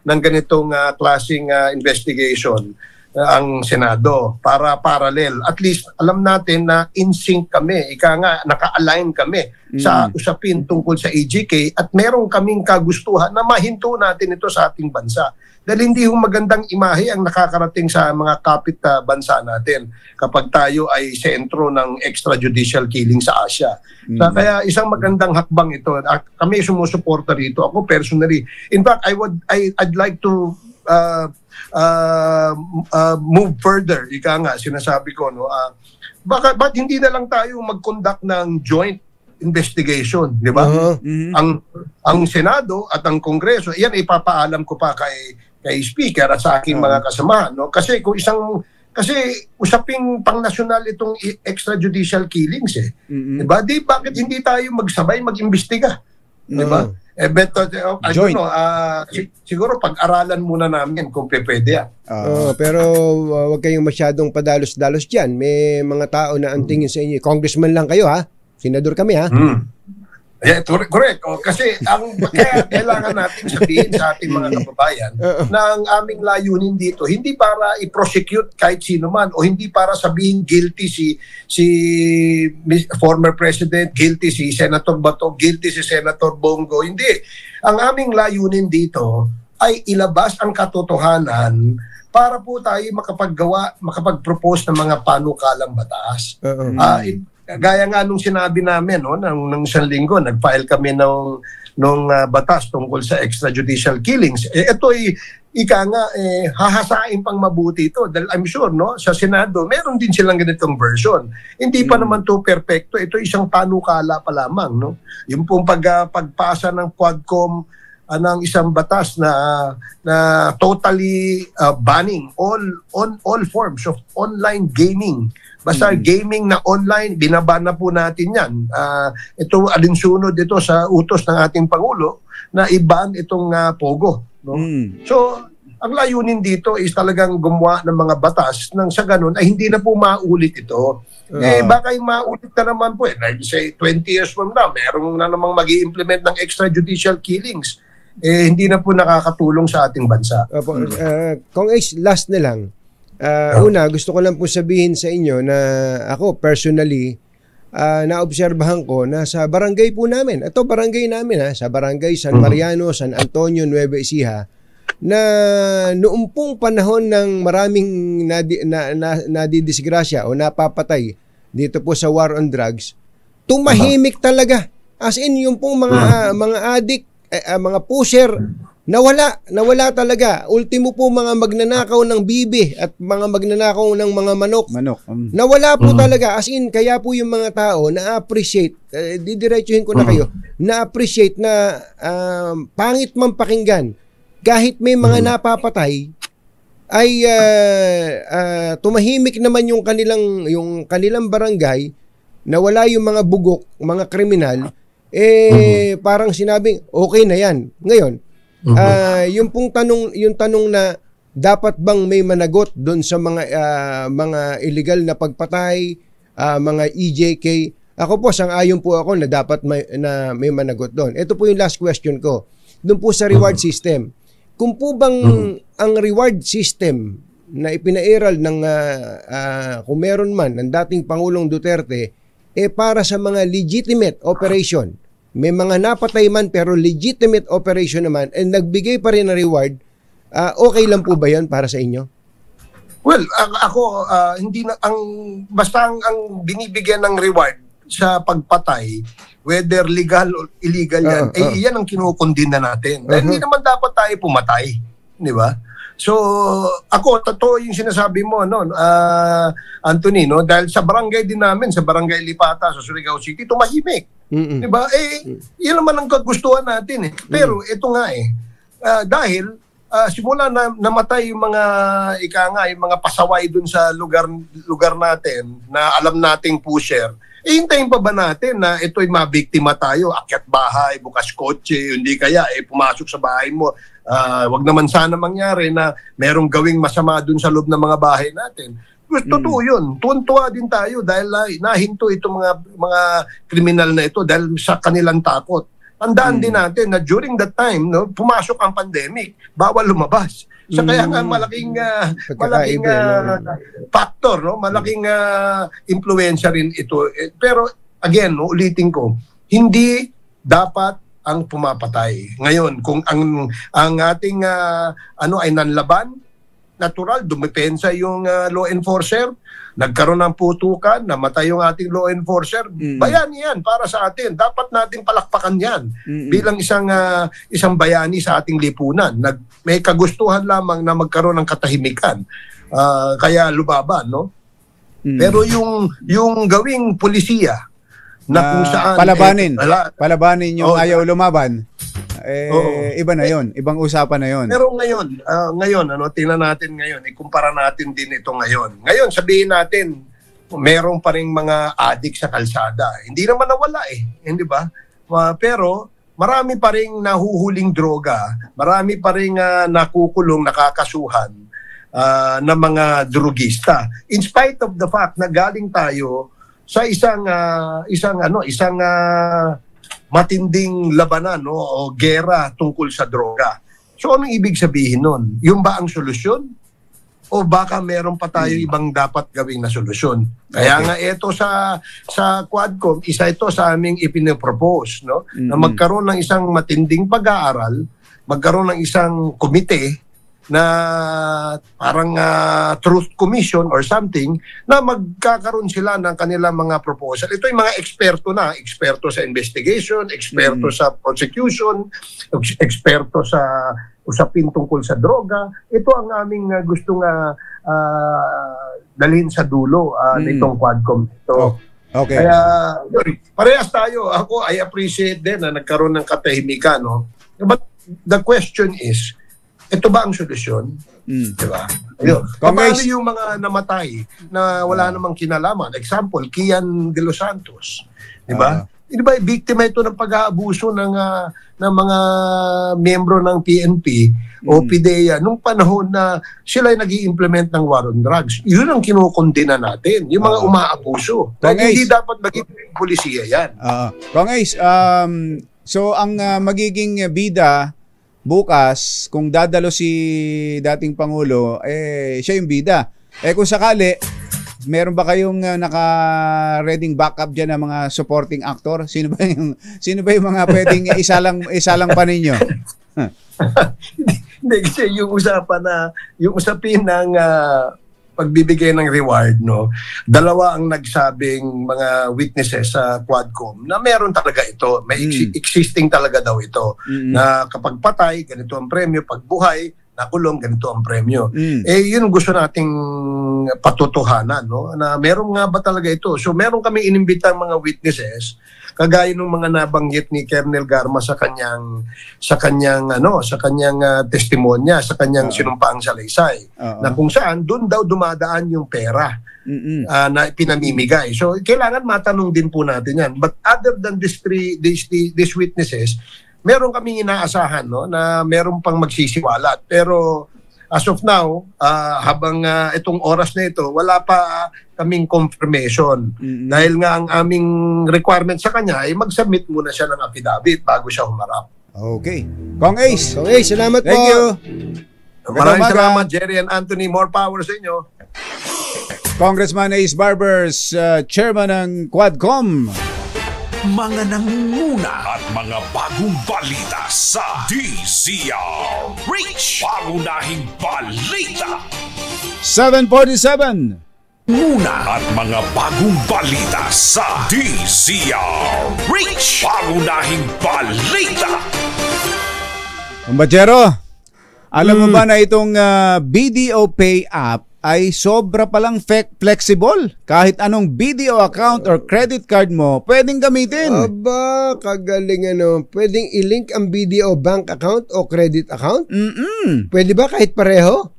ng ganitong klaseng investigation ang Senado para parallel. At least alam natin na in sync kami, naka-align kami sa usapin tungkol sa EJK at meron kaming kagustuhan na mahinto natin ito sa ating bansa. Dahil hindi magandang imahe ang nakakarating sa mga kapit bansa natin kapag tayo ay sentro ng extrajudicial killing sa Asia. Kaya isang magandang hakbang ito. Kami sumusuporta rito. Ako personally. In fact, I'd like to move further. Ika nga, sinasabi ko, bakit hindi na lang tayo mag-conduct ng joint investigation, di ba? Ang Senado at ang Kongreso, yan ipapaalam ko pa kay Speaker at sa aking mga kasamahan, kasi usaping pang-nasyonal itong extrajudicial killings diba? Bakit hindi tayo magsabay mag-imbestiga? Diba? Siguro pag-aralan muna namin kung pwede yan. Pero huwag kayong masyadong padalos-dalos dyan. May mga tao na ang tingin sa inyo, congressman lang kayo ha? Senador kami ha? Yeah, correct. Kasi kaya kailangan natin sabihin sa ating mga kababayan na ang aming layunin dito, hindi para i-prosecute kahit sino man o hindi para sabihin guilty si former president, guilty si Senator Bato, guilty si Senator Bongo. Hindi. Ang aming layunin dito ay ilabas ang katotohanan para po tayo makapag-propose ng mga panukalang batas. Gaya nga nung sinabi namin nung isang linggo, nag-file kami nung batas tungkol sa extrajudicial killings. Ito ay hahasain pang mabuti ito. Dahil I'm sure sa Senado, meron din silang ganitong version. Hindi pa naman to perfecto. Ito isang panukala pa lamang. Yung pong pagpasa ng Quadcom ng isang batas na totally banning all forms of online gaming. Basta gaming na online, binaba na po natin yan. Ito alinsunod dito sa utos ng ating Pangulo na i-ban itong Pogo. So, ang layunin dito is talagang gumawa ng mga batas nang sa ganun ay hindi na po maulit ito. Baka yung maulit na naman po. Like say, 20 years from now, meron na namang mag-i-implement ng extrajudicial killings. Hindi na po nakakatulong sa ating bansa. Kung last na lang, una, gusto ko lang po sabihin sa inyo na ako personally, naobserbahan ko na sa barangay po namin, ito barangay namin sa barangay San Mariano, San Antonio, Nueva Ecija, na noong pong panahon ng maraming nadidisgrasya o napapatay dito po sa war on drugs, tumahimik talaga. As in, yung pong mga addict, mga pusher, nawala talaga. Ultimo po mga magnanakaw ng bibi at mga magnanakaw ng mga manok. Nawala po talaga. As in, kaya po yung mga tao na-appreciate, didiretsuhin ko na kayo, na-appreciate na pangit man pakinggan, kahit may mga napapatay, ay tumahimik naman yung kanilang barangay, nawala yung mga bugok, mga kriminal, parang sinabing, okay na yan. Ngayon, yung tanong na dapat bang may managot doon sa mga illegal na pagpatay, mga EJK, ako po, sang-ayon po ako na dapat may managot doon. Ito po yung last question ko. Doon po sa reward system. Kung po bang ang reward system na ipinairal ng kung meron man ng dating Pangulong Duterte para sa mga legitimate operation, may mga napatay man pero legitimate operation naman and nagbigay pa rin ng reward, okay lang po ba yan para sa inyo? Well, ako hindi na basta ang binibigyan ng reward sa pagpatay, whether legal or illegal yan, yan ang kinukundina natin. Dahil hindi naman dapat tayo pumatay, di ba? So, ako, totoo yung sinasabi mo, Anthony, dahil sa barangay din namin, sa barangay Lipata, sa Surigao City, tumahimik. Di ba? Yan naman ang kagustuhan natin. Pero ito nga dahil simula na namatay yung mga yung mga pasaway dun sa lugar natin na alam nating pusher, hintayin pa ba natin na ito'y mabiktima tayo, akyat bahay, bukas kotse, hindi kaya pumasok sa bahay mo. Wag naman sana mangyari na merong gawing masama dun sa loob ng mga bahay natin. Totoo yun. Tuwan-tuwa din tayo dahil nahinto itong mga kriminal na ito dahil sa kanilang takot. Tandaan din natin na during that time, pumasok ang pandemic, bawal lumabas. So kaya nga malaking factor, malaking impluwensya rin ito. Pero again, ulitin ko, hindi dapat ang pumapatay. Ngayon, kung ang ating ay nanlaban, natural, dumepensa yung law enforcer, nagkaroon ng putukan, namatay yung ating law enforcer, bayani yan para sa atin. Dapat natin palakpakan yan bilang isang bayani sa ating lipunan. May kagustuhan lamang na magkaroon ng katahimikan. Kaya lubaban, no? Pero yung gawing pulisiya na kung saan palabanin yung ayaw lumaban, iba na yon, ibang usapan na yon. Pero ngayon tingnan natin ngayon, ikumpara natin din ito ngayon. Ngayon sabihin natin, merong pa ring mga adik sa kalsada. Hindi naman nawala hindi ba? Pero marami pa ring nahuhuling droga, marami pa ring nakukulong, nakakasuhan na mga drugista. In spite of the fact na galing tayo sa isang matinding labanan o gera tungkol sa droga. So anong ibig sabihin nun? Yung ba ang solusyon? O baka meron pa tayo ibang dapat gawing na solusyon? Kaya nga ito sa Quadcom, isa ito sa aming ipinapropose, na magkaroon ng isang matinding pag-aaral, magkaroon ng isang komite na parang truth commission or something, na magkakaroon sila ng kanilang mga proposal. Ito yung mga eksperto sa investigation, eksperto sa prosecution, eksperto sa usapin tungkol sa droga. Ito ang aming gustong dalhin sa dulo nitong Quadcom. So, okay. Kaya parehas tayo. Ako, I appreciate din na nagkaroon ng katahimikan. But the question is, ito ba ang solusyon? Diba? Paano yung mga namatay na wala namang kinalaman? Example, Kian de los Santos. Diba? Diba, biktima ito ng pag-aabuso ng mga miyembro ng PNP o PIDEA nung panahon na sila ay nag-i-implement ng war on drugs. Yun ang kinukondena natin, yung mga umaabuso. Hindi dapat maging polisiya yan. Kong Ace, so ang magiging bida bukas, kung dadalo si dating Pangulo, siya yung bida. Kung sakali, meron ba kayong naka-reading backup diyan ng mga supporting actor? Sino ba yung mga pwedeng isa lang pa ninyo? Hindi, kasi yung usapin ng pagbibigay ng reward, no, dalawa ang nagsabing mga witnesses sa Quadcom na meron talaga ito, may existing talaga daw ito, na kapag patay, ganito ang premyo, pag buhay, nakulong, ganito ang premyo. Yun gusto nating patutuhanan, no, na meron nga ba talaga ito. So meron kami inimbitang mga witnesses, kagaya ng mga nabanggit ni Colonel Garma sa kanyang testimonya, sa kanyang sinumpaang salaysay, na kung saan doon daw dumadaan yung pera na pinamimigay. So kailangan matanong din po natin yan. But other than these witnesses, meron kaming inaasahan, no, na meron pang magsisiwalat. Pero as of now, habang itong oras na ito, wala pa kaming confirmation. Dahil nga ang aming requirement sa kanya ay mag-submit muna siya ng affidavit bago siya humarap. Okay. Kong Ace. Kong Ace, salamat Thank po. you. Maraming salamat, Jerry and Anthony. More power sa inyo. Congressman Ace Barbers, chairman ng Quadcom. Mga nangunguna at mga bagong balita sa DZRH. Pangunahing balita. 7:47. Muna at mga bagong balita sa DZRH. Pangunahing balita. Kumbachero, alam mo ba na itong BDO Pay app ay sobra palang flexible? Kahit anong BDO account or credit card mo, pwedeng gamitin. Aba, kagaling ano. Pwedeng i-link ang BDO bank account o credit account? Pwede ba kahit pareho?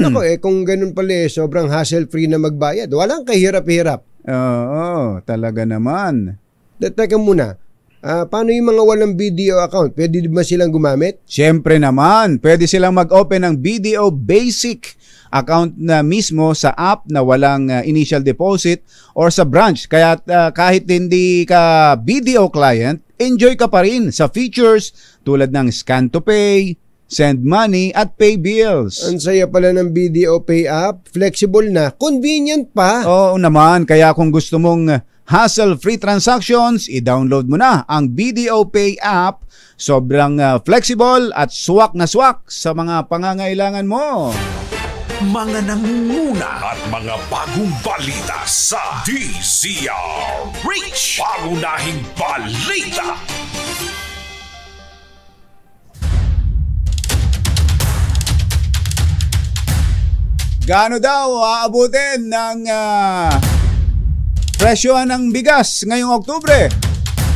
Ako kung ganun pala sobrang hassle-free na magbayad. Walang kahirap-hirap. Oo, talaga naman. Teka muna. Paano yung mga walang BDO account? Pwede ba silang gumamit? Siyempre naman. Pwede silang mag-open ng BDO Basic account na mismo sa app na walang initial deposit or sa branch. Kaya kahit hindi ka BDO client, enjoy ka pa rin sa features tulad ng scan to pay, send money at pay bills. Ang saya pala ng BDO Pay app. Flexible na. Convenient pa. Oo naman. Kaya kung gusto mong hassle-free transactions, i-download mo na ang BDO Pay app. Sobrang flexible at swak na swak sa mga pangangailangan mo. Mga nangunguna at mga bagong balita sa DZRH. Pangunahing balita. Gaano daw aabutin ng presyohan ng bigas ngayong Oktubre?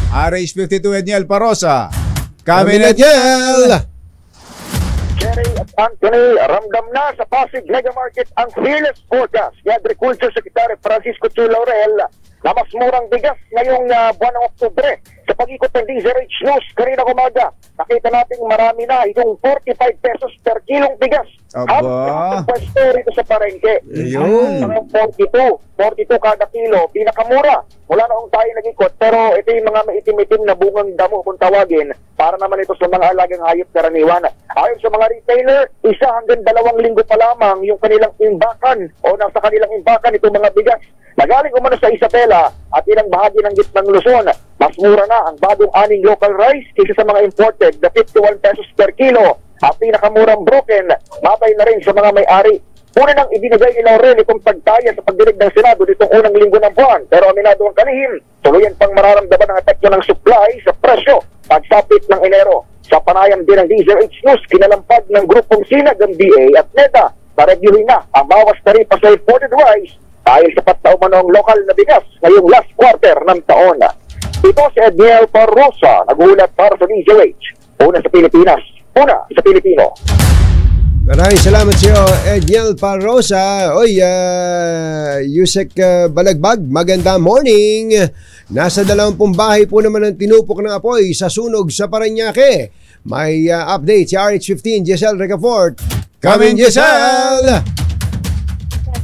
RH52 Edniel Parosa. Kami na Edniel! Jerry at Anthony, ramdam na sa Pasig Mega Market ang fearless forecast ni Agriculture Secretary Francisco Chu Laurel na mas murang bigas ngayong buwan ng Oktubre. Sa pag-ikot ng DZRH News kaninang umaga, nakita natin marami na yung 45 pesos per kilong bigas. Aba! Ang pwesto rito sa Parengke. Ayun. 42 kada kilo, pinakamura. Wala na akong tayo nag-ikot, pero ito yung mga maitim-itim na bungang damo kung tawagin para naman ito sa mga alagang hayop karaniwan. Ayon sa mga retailer, 1 hanggang 2 linggo pa lamang yung kanilang imbakan o nasa kanilang imbakan itong mga bigas. Nagaling umano sa Isabela at ilang bahagi ng gitnang Luzon. Mas mura na ang bagong aning local rice kaysa sa mga imported na 51 pesos per kilo. At pinakamurang broken, matay na rin sa mga may-ari. Una nang ibinigay ni Laurel itong pagtaya sa pagdinig ng Senado ditong unang linggo ng buwan. Pero aminado ang kalihim, tuluyan pang mararamdaman ang epekto ng supply sa presyo pagsapit ng Enero. Sa panayam din ng DZRH News, kinalampag ng grupong Sinag ng DA at NEDA na reviewin na ang bawas taripa sa imported rice dahil sapat na umanong lokal na bigas ngayong last quarter ng taon. Ito si Edniel Parosa, nagulat para sa DZRH. Una sa Pilipinas, una sa Pilipino. Maraming salamat sa iyo, Edniel Parosa. Oy, Yusek Balagbag, maganda morning. Nasa 20 bahay po naman ang tinupok ng apoy sa sunog sa Parañaque. May update si RH15, Giselle Recafort. Come in, Giselle!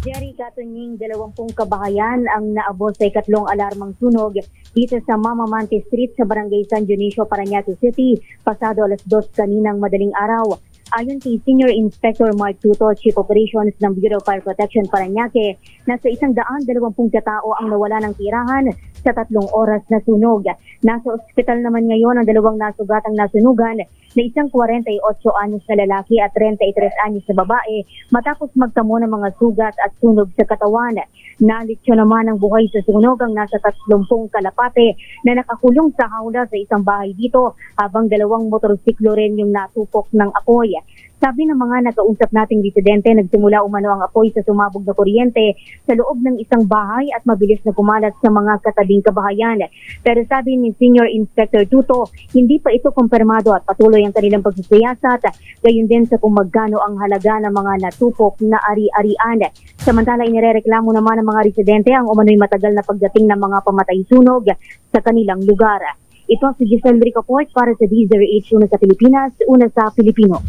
Jerry, katunying 20 kabahayan ang naabot sa ikatlong alarmang sunog dito sa Mamamante Street sa Barangay San Dionisio, Parañaque City, pasado 2:00 kaninang madaling araw. Ayon kay Senior Inspector Mark Tuto, Chief Operations ng Bureau of Fire Protection Parañaque, nasa 120 katao ang nawala ng tirahan sa 3 oras na sunog. Nasa ospital naman ngayon ang 2 nasugatang nasunugan na isang 48 anyos na lalaki at 33 anyos na babae matapos magtamo ng mga sugat at sunog sa katawan. Nalityo naman ang buhay sa sunog ang nasa 30 kalapate na nakakulong sa hawla sa isang bahay dito habang 2 motorsiklo rin yung natupok ng apoy. Sabi ng mga nakausap nating residente, nagsimula umano ang apoy sa sumabog na kuryente sa loob ng isang bahay at mabilis na kumalat sa mga katabing kabahayan. Pero sabi ni Senior Inspector Tuto, hindi pa ito kumpirmado at patuloy ang kanilang pagsisiyasat, gayon din sa kung magkano ang halaga ng mga natupok na ari-arian. Samantala, inirereklamo naman ng mga residente ang umano'y matagal na pagdating ng mga pamatay sunog sa kanilang lugar. Ito si Giselle Ricaport para sa DZRH, una sa Pilipinas, una sa Pilipino.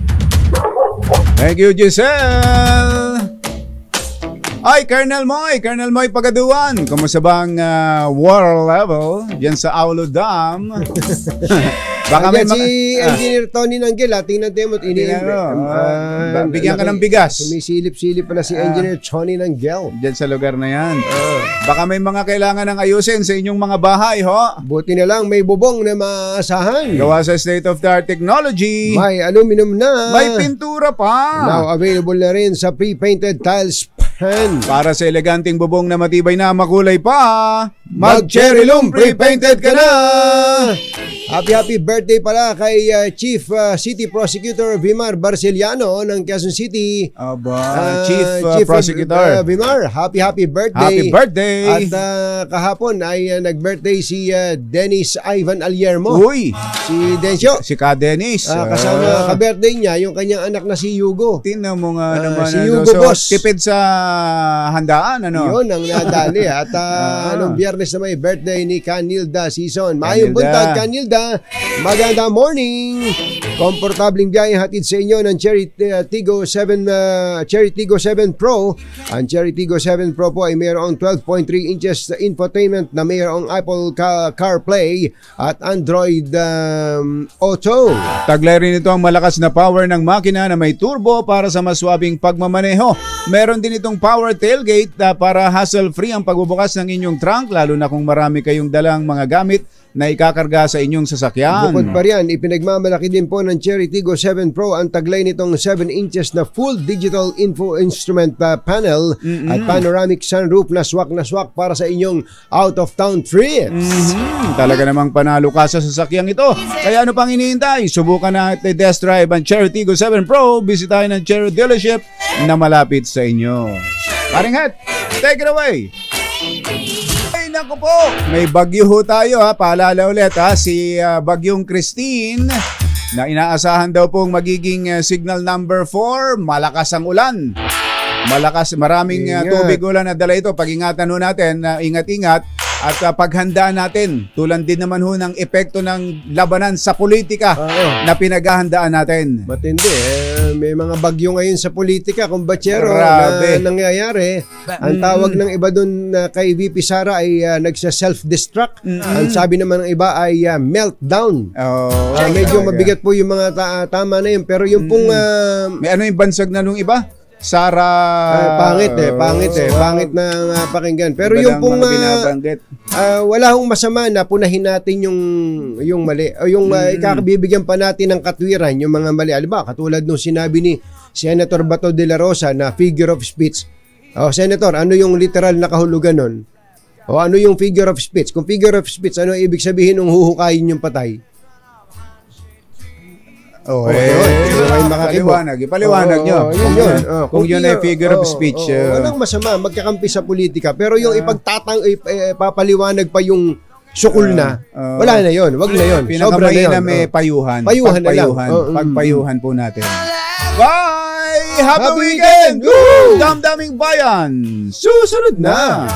Thank you, Giselle! Ay, Colonel Moy Pagaduan, kumusta bang war level dyan sa Aulo Dam? Baka may si Engineer Tony Nanggel, tingnan tayo mo't bigyan ka ng bigas. Sumisilip-silip pala si Engineer Tony Nanggel. Dyan sa lugar na yan. Baka may mga kailangan ng ayusin sa inyong mga bahay, ho? Buti na lang may bubong na maasahan. Gawa sa state-of-the-art technology. May aluminum na. May pintura pa. Now available na rin sa pre-painted tiles pan. Para sa eleganteng bubong na matibay na makulay pa, mag-Cherry Loom pre-painted ka na! Happy birthday pala kay Chief City Prosecutor Vimar Barceliano ng Quezon City. Chief Prosecutor Vimar, happy birthday. Happy birthday. At kahapon ay nag-birthday si Dennis Ivan Aliermo. Uy! Si Dencio. Si Ka Dennis. Kasama ka-birthday niya yung kanyang anak na si Yugo. Tingnan mo nga naman. Si Yugo Boss. Tipid sa handaan, ano? Yun ang nadali. At anong Biyernes na may birthday ni Canilda Season. Maayong buntag, Canilda. Magandang morning. Komportabling biyahe hatid sa inyo ng Cherry Tigo 7 Pro. Ang Cherry Tigo 7 Pro po ay mayroong 12.3 inches na infotainment na mayroong Apple CarPlay at Android Auto. Taglay rin ito ang malakas na power ng makina na may turbo para sa maswabing pagmamaneho. Meron din itong power tailgate para hassle-free ang pagbubukas ng inyong trunk, lalo na kung marami kayong dalang mga gamit na ikakarga sa inyong sasakyan. Bukod pa riyan, ipinagmamalaki din po ng Cherry Tigo 7 Pro ang taglay nitong 7 inches na full digital info instrument panel at panoramic sunroof na swak para sa inyong out-of-town trips. Talaga namang panalo ka sa sasakyang ito. Kaya ano pang iniintay? Subukan na at test drive ang Cherry Tigo 7 Pro. Bisitahin ang Cherry dealership na malapit sa inyo. Paring Hat, take it away! Naku po, may bagyo ho tayo ha. Paalala ulit ha, si Bagyong Christine na inaasahan daw pong magiging signal number 4, malakas ang ulan. Maraming tubig ulan na dala ito. Pag-ingatan ho natin, ingat-ingat at paghanda natin. Tulad din naman ho ng epekto ng labanan sa politika na pinaghahandaan natin. Matindi may mga bagyo ngayon sa politika, kumbachero, na nangyayari. Ang tawag ng iba doon kay VP Sara ay nagsa-self-destruct. Ang sabi naman ng iba ay meltdown. Medyo mabigat po yung mga tama na yun. Pero yung pong... may ano yung bansag na nung iba? Sara... pangit na pakinggan. Pero yung pong wala hong masama na punahin natin yung mali. O yung ikakabibigyan pa natin ng katwiran yung mga mali. Alba, katulad nung sinabi ni Senator Bato de la Rosa na figure of speech. Senator, ano yung literal na kahulugan nun? O ano yung figure of speech? Kung figure of speech, ano ibig sabihin ng huhukayin yung patay? Ipaliwanag nyo. Kung yun ay figure of speech. Walang masama, magkakampi sa politika. Pero yung ipapaliwanag pa yung sukul na, wala na yun. Wag na yun. Pinakamay na may payuhan. Pagpayuhan po natin. Bye! Happy weekend! Damdaming bayan! Susunod na!